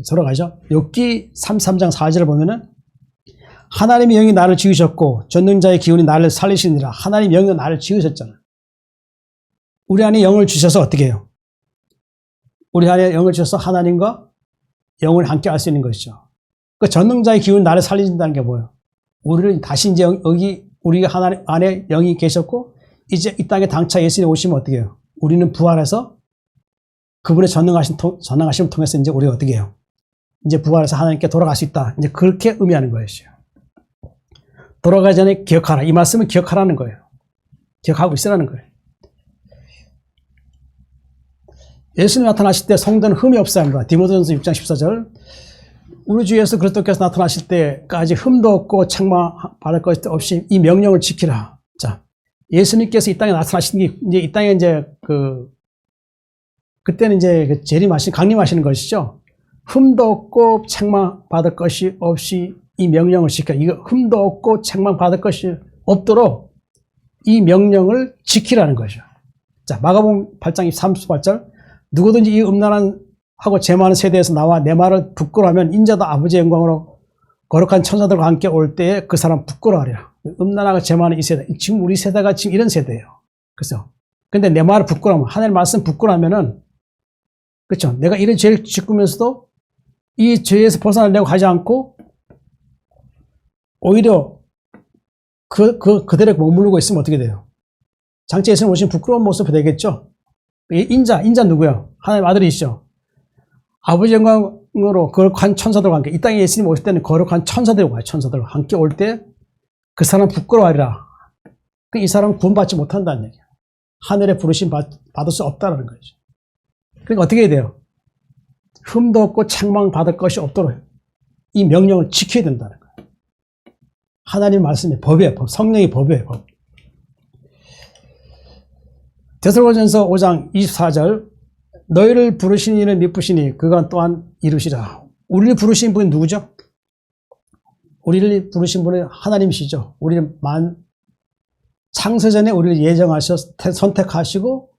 돌아가죠? 욥기 33장 4절을 보면은, 하나님의 영이 나를 지으셨고, 전능자의 기운이 나를 살리시니라. 하나님 영이 나를 지으셨잖아요. 우리 안에 영을 주셔서 어떻게 해요? 우리 안에 영을 주셔서 하나님과 영을 함께 할 수 있는 것이죠. 그 전능자의 기운이 나를 살리신다는 게 뭐예요? 우리를 다시 이제 여기 우리가 하나님 안에 영이 계셨고 이제 이 땅에 당차 예수님이 오시면 어떻게 해요? 우리는 부활해서 그분의 전능하심을 통해서 이제 우리가 어떻게 해요? 이제 부활해서 하나님께 돌아갈 수 있다. 이제 그렇게 의미하는 것이죠. 돌아가기 전에 기억하라. 이 말씀을 기억하라는 거예요. 기억하고 있으라는 거예요. 예수님 나타나실 때 성도는 흠이 없어야 합니다. 디모데전서 6장 14절. 우리 주 예수 그리스도께서 나타나실 때까지 흠도 없고 책망받을 것 없이 이 명령을 지키라. 자, 예수님께서 이 땅에 나타나신 게 이제 이 땅에 이제 그때는 이제 강림하시는 것이죠. 흠도 없고 책망받을 것이 없이 이 명령을 지키라. 이거 흠도 없고 책망받을 것이 없도록 이 명령을 지키라는 것이죠. 자, 마가복음 8장 38절. 누구든지 이 음란한 하고 제만한 세대에서 나와 내 말을 부끄러워하면 인자도 아버지의 영광으로 거룩한 천사들과 함께 올 때에 그 사람 부끄러워하리라. 음란하고 제만한 이 세대, 지금 우리 세대가 지금 이런 세대예요. 그래서 근데 내 말을 부끄러워하면, 하나님의 말씀 부끄러워하면은, 그렇죠? 내가 이런 죄를 짓으면서도 이 죄에서 벗어나려고 하지 않고 오히려 그대로 머무르고 있으면 어떻게 돼요? 장차 예수님 오신 부끄러운 모습이 되겠죠? 인자 누구야? 하나님의 아들이시죠? 아버지 영광으로 거룩한 천사들과 함께, 이 땅에 예수님 오실 때는 거룩한 천사들과 함께 올 때 그 사람 부끄러워하리라. 이 사람은 구원받지 못한다는 얘기야. 하늘의 부르심 받을 수 없다는 거죠. 그러니까 어떻게 해야 돼요? 흠도 없고 책망받을 것이 없도록 이 명령을 지켜야 된다는 거예요. 하나님 말씀이 법이에요. 성령의 법이에요. 법. 데살로니가전서 5장 24절. 너희를 부르신 이를 미쁘시니 그가 또한 이루시라. 우리를 부르신 분이 누구죠? 우리를 부르신 분은 하나님이시죠. 우리는 창세전에 우리를 선택하시고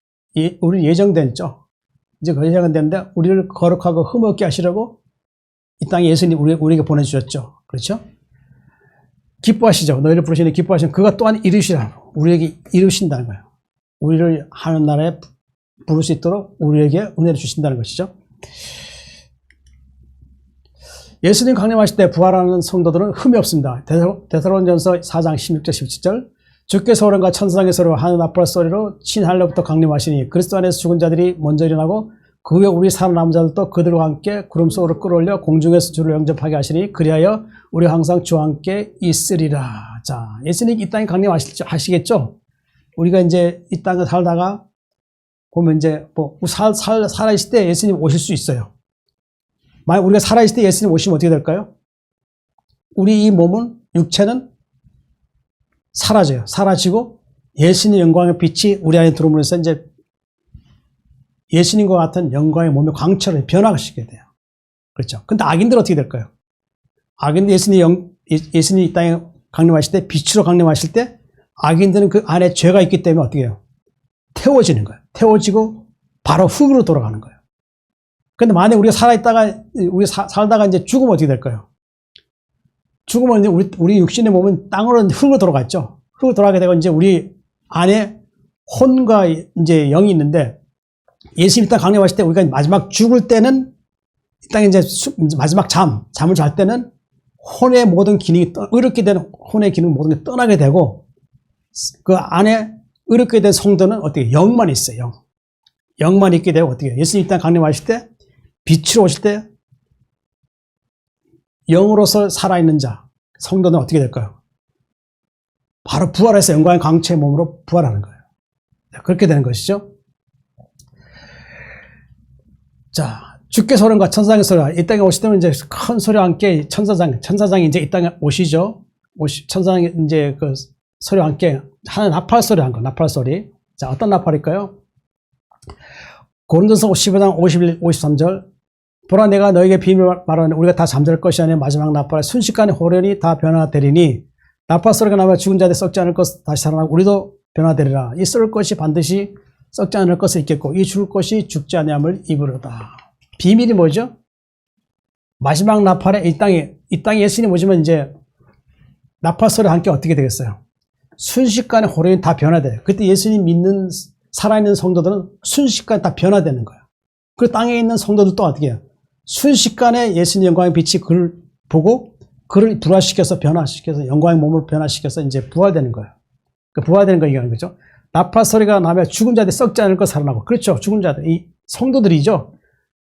우리 예정됐죠. 이제 그 예정은 됐는데 우리를 거룩하고 흠없게 하시려고 이 땅에 예수님 우리에게 보내주셨죠. 그렇죠? 기뻐하시죠. 너희를 부르시니 기뻐하시면 그가 또한 이루시라. 우리에게 이루신다는 거예요. 우리를 하는 나라에 부를 수 있도록 우리에게 은혜를 주신다는 것이죠. 예수님 강림하실 때 부활하는 성도들은 흠이 없습니다. 데살로니가전서 4장 16절 17절 주께 소원과 천사장의 소리와 하늘 나팔 소리로 신하늘로부터 강림하시니 그리스도 안에서 죽은 자들이 먼저 일어나고 그 후에 우리 살아남은 자들도 그들과 함께 구름 속으로 끌어올려 공중에서 주를 영접하게 하시니 그리하여 우리 항상 주와 함께 있으리라. 자, 예수님 이 땅에 강림하시겠죠? 우리가 이제 이 땅에 살다가 보면 이제 살아있을 때 예수님 오실 수 있어요. 만약 우리가 살아있을 때 예수님 오시면 어떻게 될까요? 우리 이 몸은, 육체는 사라져요. 사라지고 예수님 영광의 빛이 우리 안에 들어오면서 이제 예수님과 같은 영광의 몸의 광처럼 변화시키게 돼요. 그렇죠. 근데 악인들 어떻게 될까요? 악인들 예수님 이 땅에 강림하실 때, 빛으로 강림하실 때 악인들은 그 안에 죄가 있기 때문에 어떻게 해요? 태워지는 거예요. 태워지고 바로 흙으로 돌아가는 거예요. 근데 만약에 우리가 살다가 이제 죽으면 어떻게 될까요? 죽으면 이제 우리 육신의 몸은 땅으로 흙으로 돌아갔죠. 흙으로 돌아가게 되고 이제 우리 안에 혼과 이제 영이 있는데 예수님 이 땅 강림하실 때 우리가 마지막 죽을 때는 이 땅에 이제 마지막 잠을 잘 때는 혼의 모든 기능이 의롭게 된 혼의 기능 모든 게 떠나게 되고 그 안에 의롭게 된 성도는 어떻게 영만 있어요. 영만 있게 되고 어떻게 예수님 이 땅 강림하실 때 빛으로 오실 때 영으로서 살아있는 자 성도는 어떻게 될까요? 바로 부활해서 영광의 광채의 몸으로 부활하는 거예요. 그렇게 되는 것이죠. 자, 주께 소리와 천사장의 소리가 이 땅에 오실 때는 이제 큰 소리와 함께 천사장이 이제 이 땅에 오시죠. 천사장이 이제 그 소리와 함께 하는 나팔 소리 한 거, 나팔 소리. 자, 어떤 나팔일까요? 고린도서 15장 51, 53절. 보라 내가 너에게 비밀 말하는 우리가 다 잠들 것이 아니라 마지막 나팔에 순식간에 호련히 다 변화되리니 나팔 소리가 나면 죽은 자들이 썩지 않을 것 다시 살아나고 우리도 변화되리라. 이 썩을 것이 반드시 썩지 않을 것을 입겠고 이 죽을 것이 죽지 아니함을 입으로다. 비밀이 뭐죠? 마지막 나팔에 이 땅에 예수님 오시면 이제 나팔 소리와 함께 어떻게 되겠어요? 순식간에 호련히 다 변화돼요. 그때 예수님 믿는 살아있는 성도들은 순식간에 다 변화되는 거예요. 그 땅에 있는 성도들도 어떻게 해요? 순식간에 예수님 영광의 빛이 그를 보고 그를 변화시켜서 영광의 몸을 변화시켜서 이제 부활되는 거예요. 그 부활되는 거 얘기하는 거죠. 나팔 소리가 나면 죽은 자들이 썩지 않을 것 살아나고 그렇죠. 죽은 자들 이 성도들이죠.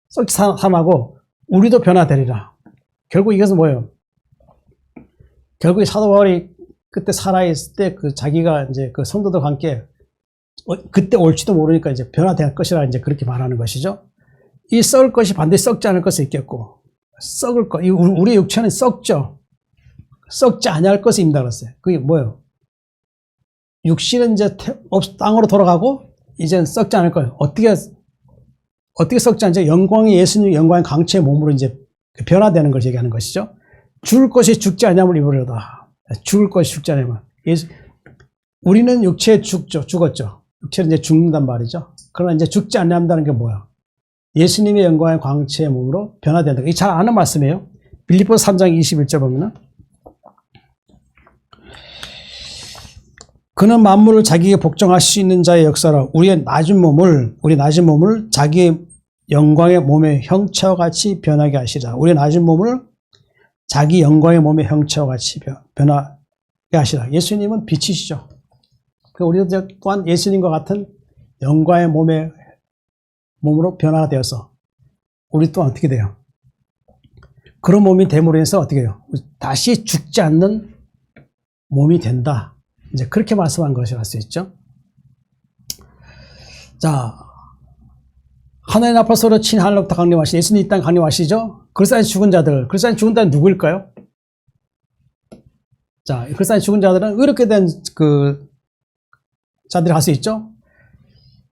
썩지 살아나고 우리도 변화되리라. 결국 이것은 뭐예요? 결국 사도 바울이 그때 살아있을 때 그 자기가 이제 그 성도들과 함께 그때 올지도 모르니까 이제 변화될 것이라 이제 그렇게 말하는 것이죠. 이 썩을 것이 반드시 썩지 않을 것을 있겠고 썩을 것, 우리 육체는 썩죠. 썩지 아니할 것을 입는다 그랬어요. 그게 뭐예요? 육신은 이제 땅으로 돌아가고 이제는 썩지 않을 거예요. 어떻게 썩지 않죠? 영광이 예수님 영광의 강체의 몸으로 이제 변화되는 걸 얘기하는 것이죠. 죽을 것이 죽지 아니함을 입으려다. 죽을 것이 죽지 아니함을. 우리는 육체에 죽었죠. 육체는 이제 죽는단 말이죠. 그러나 이제 죽지 않는다는 게 뭐야? 예수님의 영광의 광채의 몸으로 변화된다. 이 잘 아는 말씀이에요. 빌립보서 3장 21절 보면은 그는 만물을 자기에게 복종할 수 있는 자의 역사로 우리 낮은 몸을 자기의 영광의 몸의 형체와 같이 변하게 하시라. 우리의 낮은 몸을 자기 영광의 몸의 형체와 같이 변하게 하시라. 예수님은 빛이시죠. 우리도 또한 예수님과 같은 영광의 몸으로 변화가 되어서 우리 또한 어떻게 돼요? 그런 몸이 됨으로 해서 어떻게 돼요? 다시 죽지 않는 몸이 된다. 이제 그렇게 말씀한 것이라 할 수 있죠. 자, 하나님 나팔 소리로 친 하늘로부터 강림하시죠. 예수님 이 땅 강림하시죠. 그리스도 안에 죽은 자들, 그리스도 안에 죽은 자는 누구일까요? 자, 그리스도 안에 죽은 자들은 의롭게 된 그 자들이 할 수 있죠.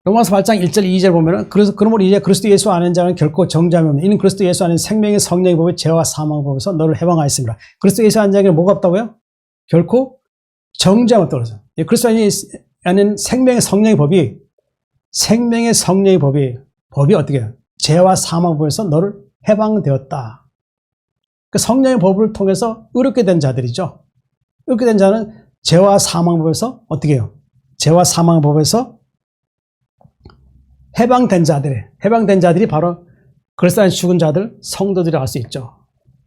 로마서 8장 1절 2절 보면은 그러므로 이제 그리스도 예수 아는 자는 결코 정죄함이 없는 이는 그리스도 예수 안에 생명의 성령의 법에 죄와 사망의 법에서 너를 해방하였습니다. 그리스도 예수 아는 자에게는 뭐가 없다고요? 결코 정죄함이 없다고 그러죠. 그리스도인이 아는 생명의 성령의 법이 어떻게 해요? 죄와 사망법에서 너를 해방되었다. 그 성령의 법을 통해서 의롭게 된 자들이죠. 의롭게 된 자는 죄와 사망법에서 어떻게 해요? 죄와 사망법에서 해방된 자들이 바로 그리스도 안에 죽은 자들, 성도들이라고 할 수 있죠.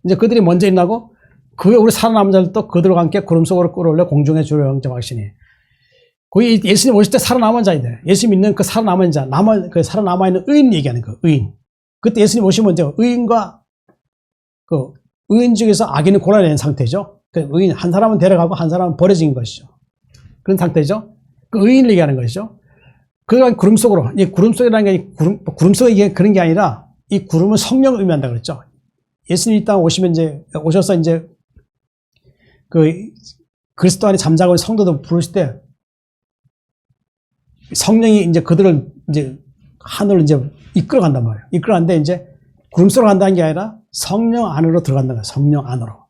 이제 그들이 먼저 일어나고 그 우리 살아남은 자들도 그들과 함께 구름 속으로 끌어올려 공중에 주를 영접하시니. 거기 예수님 오실 때 살아남은 자인데, 예수 믿는 그 살아남은 자, 살아남아 있는 의인 얘기하는 거, 의인. 그때 예수님 오시면 이제 의인과 그 의인 중에서 악인을 골라내는 상태죠. 그 의인 한 사람은 데려가고 한 사람은 버려진 것이죠. 그런 상태죠. 그 의인을 얘기하는 것이죠. 그러니까 구름 속으로, 이 구름 속이라는 게 구름 속에 이게 그런 게 아니라 이 구름은 성령을 의미한다 그랬죠. 예수님 이 땅 오시면 오셔서 그 그리스도 안에 잠자고 있는 성도들 부르실 때 성령이 이제 그들을 하늘로 이끌어 간단 말이에요. 이끌어 간데 이제 구름 속으로 간다는 게 아니라 성령 안으로 들어간다는 거예요. 성령 안으로.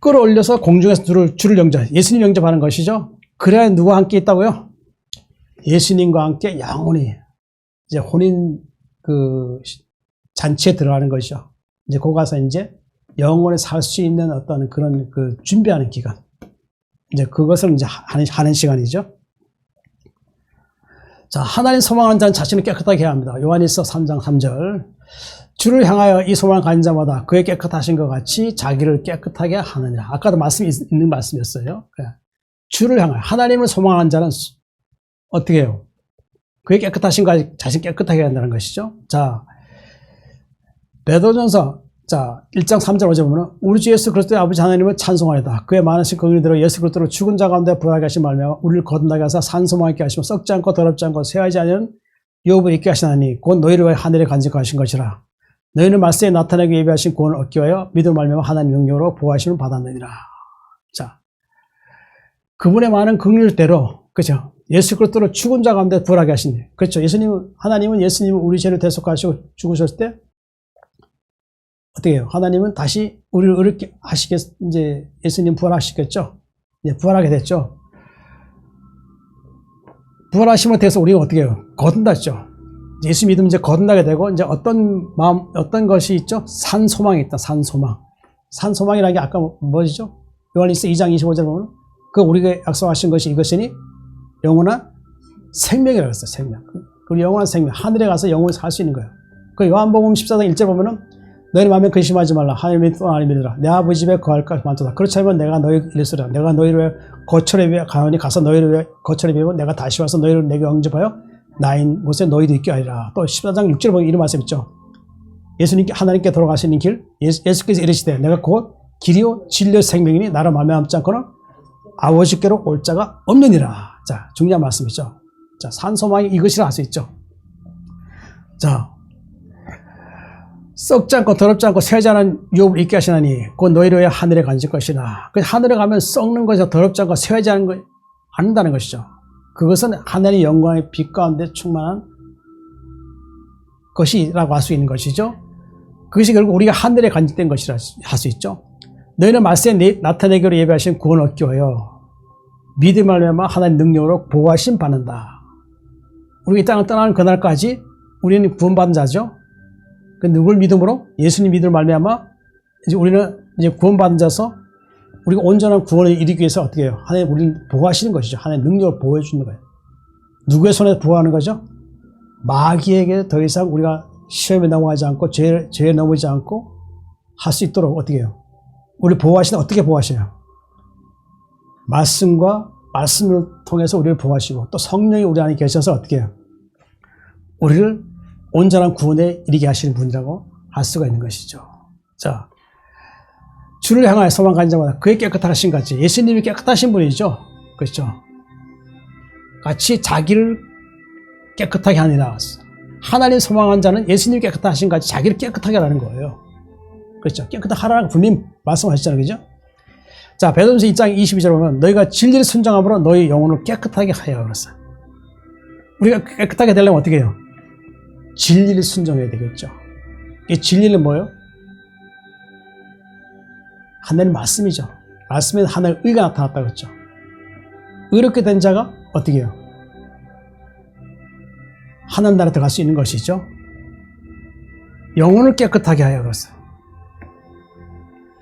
끌어올려서 공중에서 주를 영접, 예수님 영접하는 것이죠. 그래야 누구와 함께 있다고요? 예수님과 함께 영원히 이제 혼인 그 잔치에 들어가는 것이죠. 이제 거기 가서 이제 영원히 살 수 있는 어떤 그런 그 준비하는 기간. 이제 그것을 이제 하는 시간이죠. 자, 하나님 소망하는 자는 자신을 깨끗하게 해야 합니다. 요한일서 3장 3절. 주를 향하여 이 소망을 가진 자마다 그의 깨끗하신 것 같이 자기를 깨끗하게 하느니라. 아까도 있는 말씀이었어요. 주를 향하여 하나님을 소망하는 자는 어떻게 해요? 그의 깨끗하신 것 같이 자신 깨끗하게 한다는 것이죠. 자, 베드로전서 1장 3절 어제 보면 우리 주 예수 그리스도의 아버지 하나님을 찬송하리다. 그의 많으신 긍휼이 들어 예수 그리스도로 죽은 자 가운데 부활하게 하신 말며 우리를 거듭나게 하사 산 소망 있게 하시며 썩지 않고 더럽지 않고 쇠하지 않은 유업을 있게 하시나니 곧 너희를 위하여 하늘에 간직하신 것이라. 너희는 말세에 나타나게 예비하신 구원을 얻기 위하여 믿음 말미암아 하나님 능력으로 보호하심을 받았느니라. 자, 그분의 많은 긍휼대로 그렇죠. 예수 그리스도로 죽은 자 가운데 부활하게 하신 그렇죠. 하나님은 예수님을 우리 죄를 대속하시고 죽으셨을 때 어떻게 해요? 하나님은 다시 우리를 의롭게 이제 예수님 부활하시겠죠? 이제 부활하게 됐죠? 부활하심에 대해서 우리가 어떻게 해요? 거듭났죠? 예수 믿으면 이제 거듭나게 되고, 이제 어떤 것이 있죠? 산 소망이 있다, 산 소망. 산 소망이라는 게 아까 뭐죠? 요한일서 2장 25절 보면, 우리가 약속하신 것이 이것이니, 영원한 생명이라고 했어요, 생명. 그 영원한 생명. 하늘에 가서 영원히 살 수 있는 거예요. 그 요한복음 14장 1절 보면은, 너희 마음에 근심하지 말라. 하나님이 또 나를 믿으라. 내 아버지 집에 거할까 많도다. 그렇지 않으면 내가 너희를 이르리라. 내가 너희를 위해 거처를 위해 가오니 가서 너희를 위해 거처를 위해 내가 다시 와서 너희를 내게 영접하여 나인 곳에 너희도 있게 하리라. 또 14장 6절에 보면 이런 말씀 있죠. 예수님께 하나님께 돌아가시는 길 예수께서 이르시되 내가 곧 길이요 진리요 생명이니 나를 말미암지 않고는 아버지께로 올 자가 없느니라. 자, 중요한 말씀이죠. 자, 산 소망이 이것이라 할 수 있죠. 자, 썩지 않고 더럽지 않고 쇠하지 않은 유업을 있게 하시나니 곧 너희를 위해 하늘에 간질 것이라. 하늘에 가면 썩는 것이 더럽지 않고 쇠하지 않는다는 것이죠. 그것은 하늘의 영광의 빛 가운데 충만한 것이라고 할 수 있는 것이죠. 그것이 결국 우리가 하늘에 간직된 것이라 할 수 있죠. 너희는 말세에 나타내기로 예배하신 구원을 얻기 위하여 믿음 말미암아 하나님 능력으로 보호하심 받는다. 우리가 이 땅을 떠나는 그날까지 우리는 구원받은 자죠. 그 누굴 믿음으로? 예수님 믿음을 말미암아 이제 우리는 이제 구원받은 자서 우리가 온전한 구원을 이루기 위해서 어떻게 해요? 하나님 우리를 보호하시는 것이죠. 하나님 능력을 보호해 주는 거예요. 누구의 손에 보호하는 거죠? 마귀에게 더 이상 우리가 시험에 넘어가지 않고 죄에 넘어지지 않고 할 수 있도록 어떻게 해요? 우리를 어떻게 보호하셔요? 말씀을 통해서 우리를 보호하시고 또 성령이 우리 안에 계셔서 어떻게 해요? 우리를 온전한 구원에 이르게 하시는 분이라고 할 수가 있는 것이죠. 자, 주를 향하여 소망 가진 자마다 그의 깨끗하신 같이 예수님이 깨끗하신 분이죠. 그렇죠. 같이 자기를 깨끗하게 하니라. 하나님 소망한 자는 예수님이 깨끗하신 같이 자기를 깨끗하게 하라는 거예요. 그렇죠. 깨끗하게 하라고 분명히 말씀하셨잖아요. 그죠? 자, 베드로전서 2장 22절 보면 너희가 진리를 순종함으로 너희 영혼을 깨끗하게 하여 그랬어요. 우리가 깨끗하게 되려면 어떻게 해요? 진리를 순종해야 되겠죠. 이 진리는 뭐예요? 하나님 말씀이죠. 말씀에 하나님 의가 나타났다고 했죠. 의롭게 된 자가 어떻게 해요? 하나님 나라에 들어갈 수 있는 것이죠. 영혼을 깨끗하게 하여 그랬어요.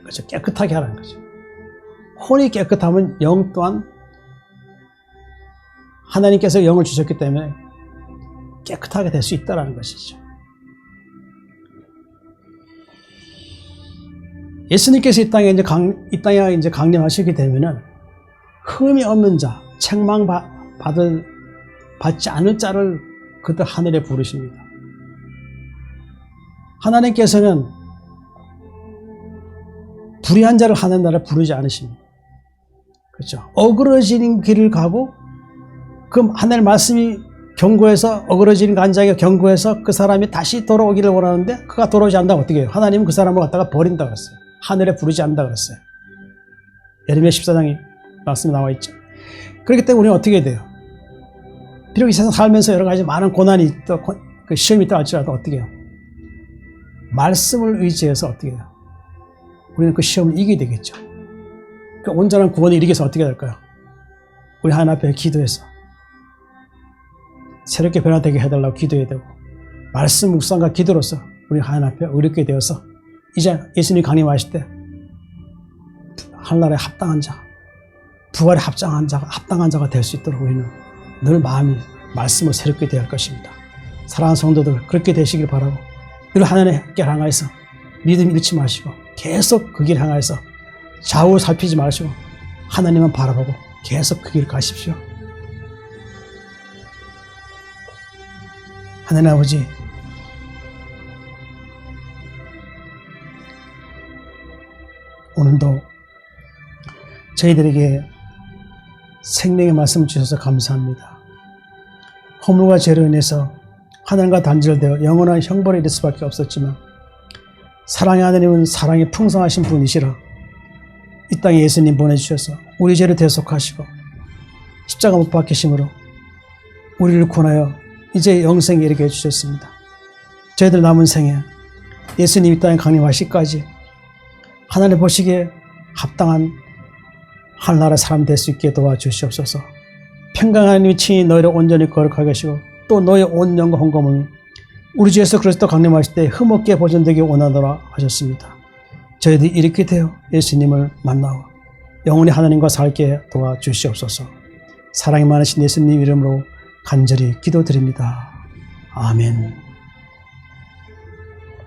그렇죠. 깨끗하게 하라는 거죠. 혼이 깨끗하면 영 또한 하나님께서 영을 주셨기 때문에 깨끗하게 될 수 있다는 것이죠. 예수님께서 이 땅에 이제 강림하시게 되면은 흠이 없는 자, 받지 않을 자를 그들 하늘에 부르십니다. 하나님께서는 불의한 자를 하나님 나라에 부르지 않으십니다. 그렇죠. 어그러지는 길을 가고 그 하나님 말씀이 경고해서 어그러지는 간자에게 경고해서 그 사람이 다시 돌아오기를 원하는데 그가 돌아오지 않는다면 어떻게 해요? 하나님은 그 사람을 갖다가 버린다고 했어요. 하늘에 부르지 않는다고 그랬어요. 예레미야 14장에 말씀이 나와 있죠. 그렇기 때문에 우리는 어떻게 돼요? 비록 이 세상 살면서 여러 가지 많은 고난이 또 그 시험이 있다 할지라도 어떻게 해요? 말씀을 의지해서 어떻게 해요? 우리는 그 시험을 이기게 되겠죠. 그 온전한 구원을 이루기 위해서 어떻게 될까요? 우리 하나님 앞에 기도해서 새롭게 변화되게 해달라고 기도해야 되고 말씀 묵상과 기도로서 우리 하나님 앞에 의롭게 되어서 이제 예수님이 강림하실 때 하늘나라에 합당한 자, 부활에 합당한 자가 될 수 있도록 우리는 늘 마음이 말씀을 새롭게 대할 것입니다. 사랑하는 성도들 그렇게 되시길 바라고 늘 하나님께 향하여서 믿음 잃지 마시고 계속 그 길 향하여서 좌우 살피지 마시고 하나님만 바라보고 계속 그 길 가십시오. 하나님 아버지, 오늘도 저희들에게 생명의 말씀을 주셔서 감사합니다. 허물과 죄로 인해서 하나님과 단절되어 영원한 형벌에 이를 수밖에 없었지만 사랑의 하나님은 사랑이 풍성하신 분이시라 이 땅에 예수님 보내주셔서 우리 죄를 대속하시고 십자가 못 박히심으로 우리를 구원하여 이제 영생에 이르게 해주셨습니다. 저희들 남은 생에 예수님 이 땅에 강림하시기까지 하나님 보시기에 합당한 하늘나라 사람 될 수 있게 도와주시옵소서. 평강 하나님이 친히 너희를 온전히 거룩하게 하시고 또 너의 온 영과 헌금을 우리 주 예수 그리스도 강림하실 때 흠없게 보존되기 원하노라 하셨습니다. 저희들이 이렇게 되어 예수님을 만나고 영원히 하나님과 살게 도와주시옵소서. 사랑이 많으신 예수님 이름으로 간절히 기도드립니다. 아멘.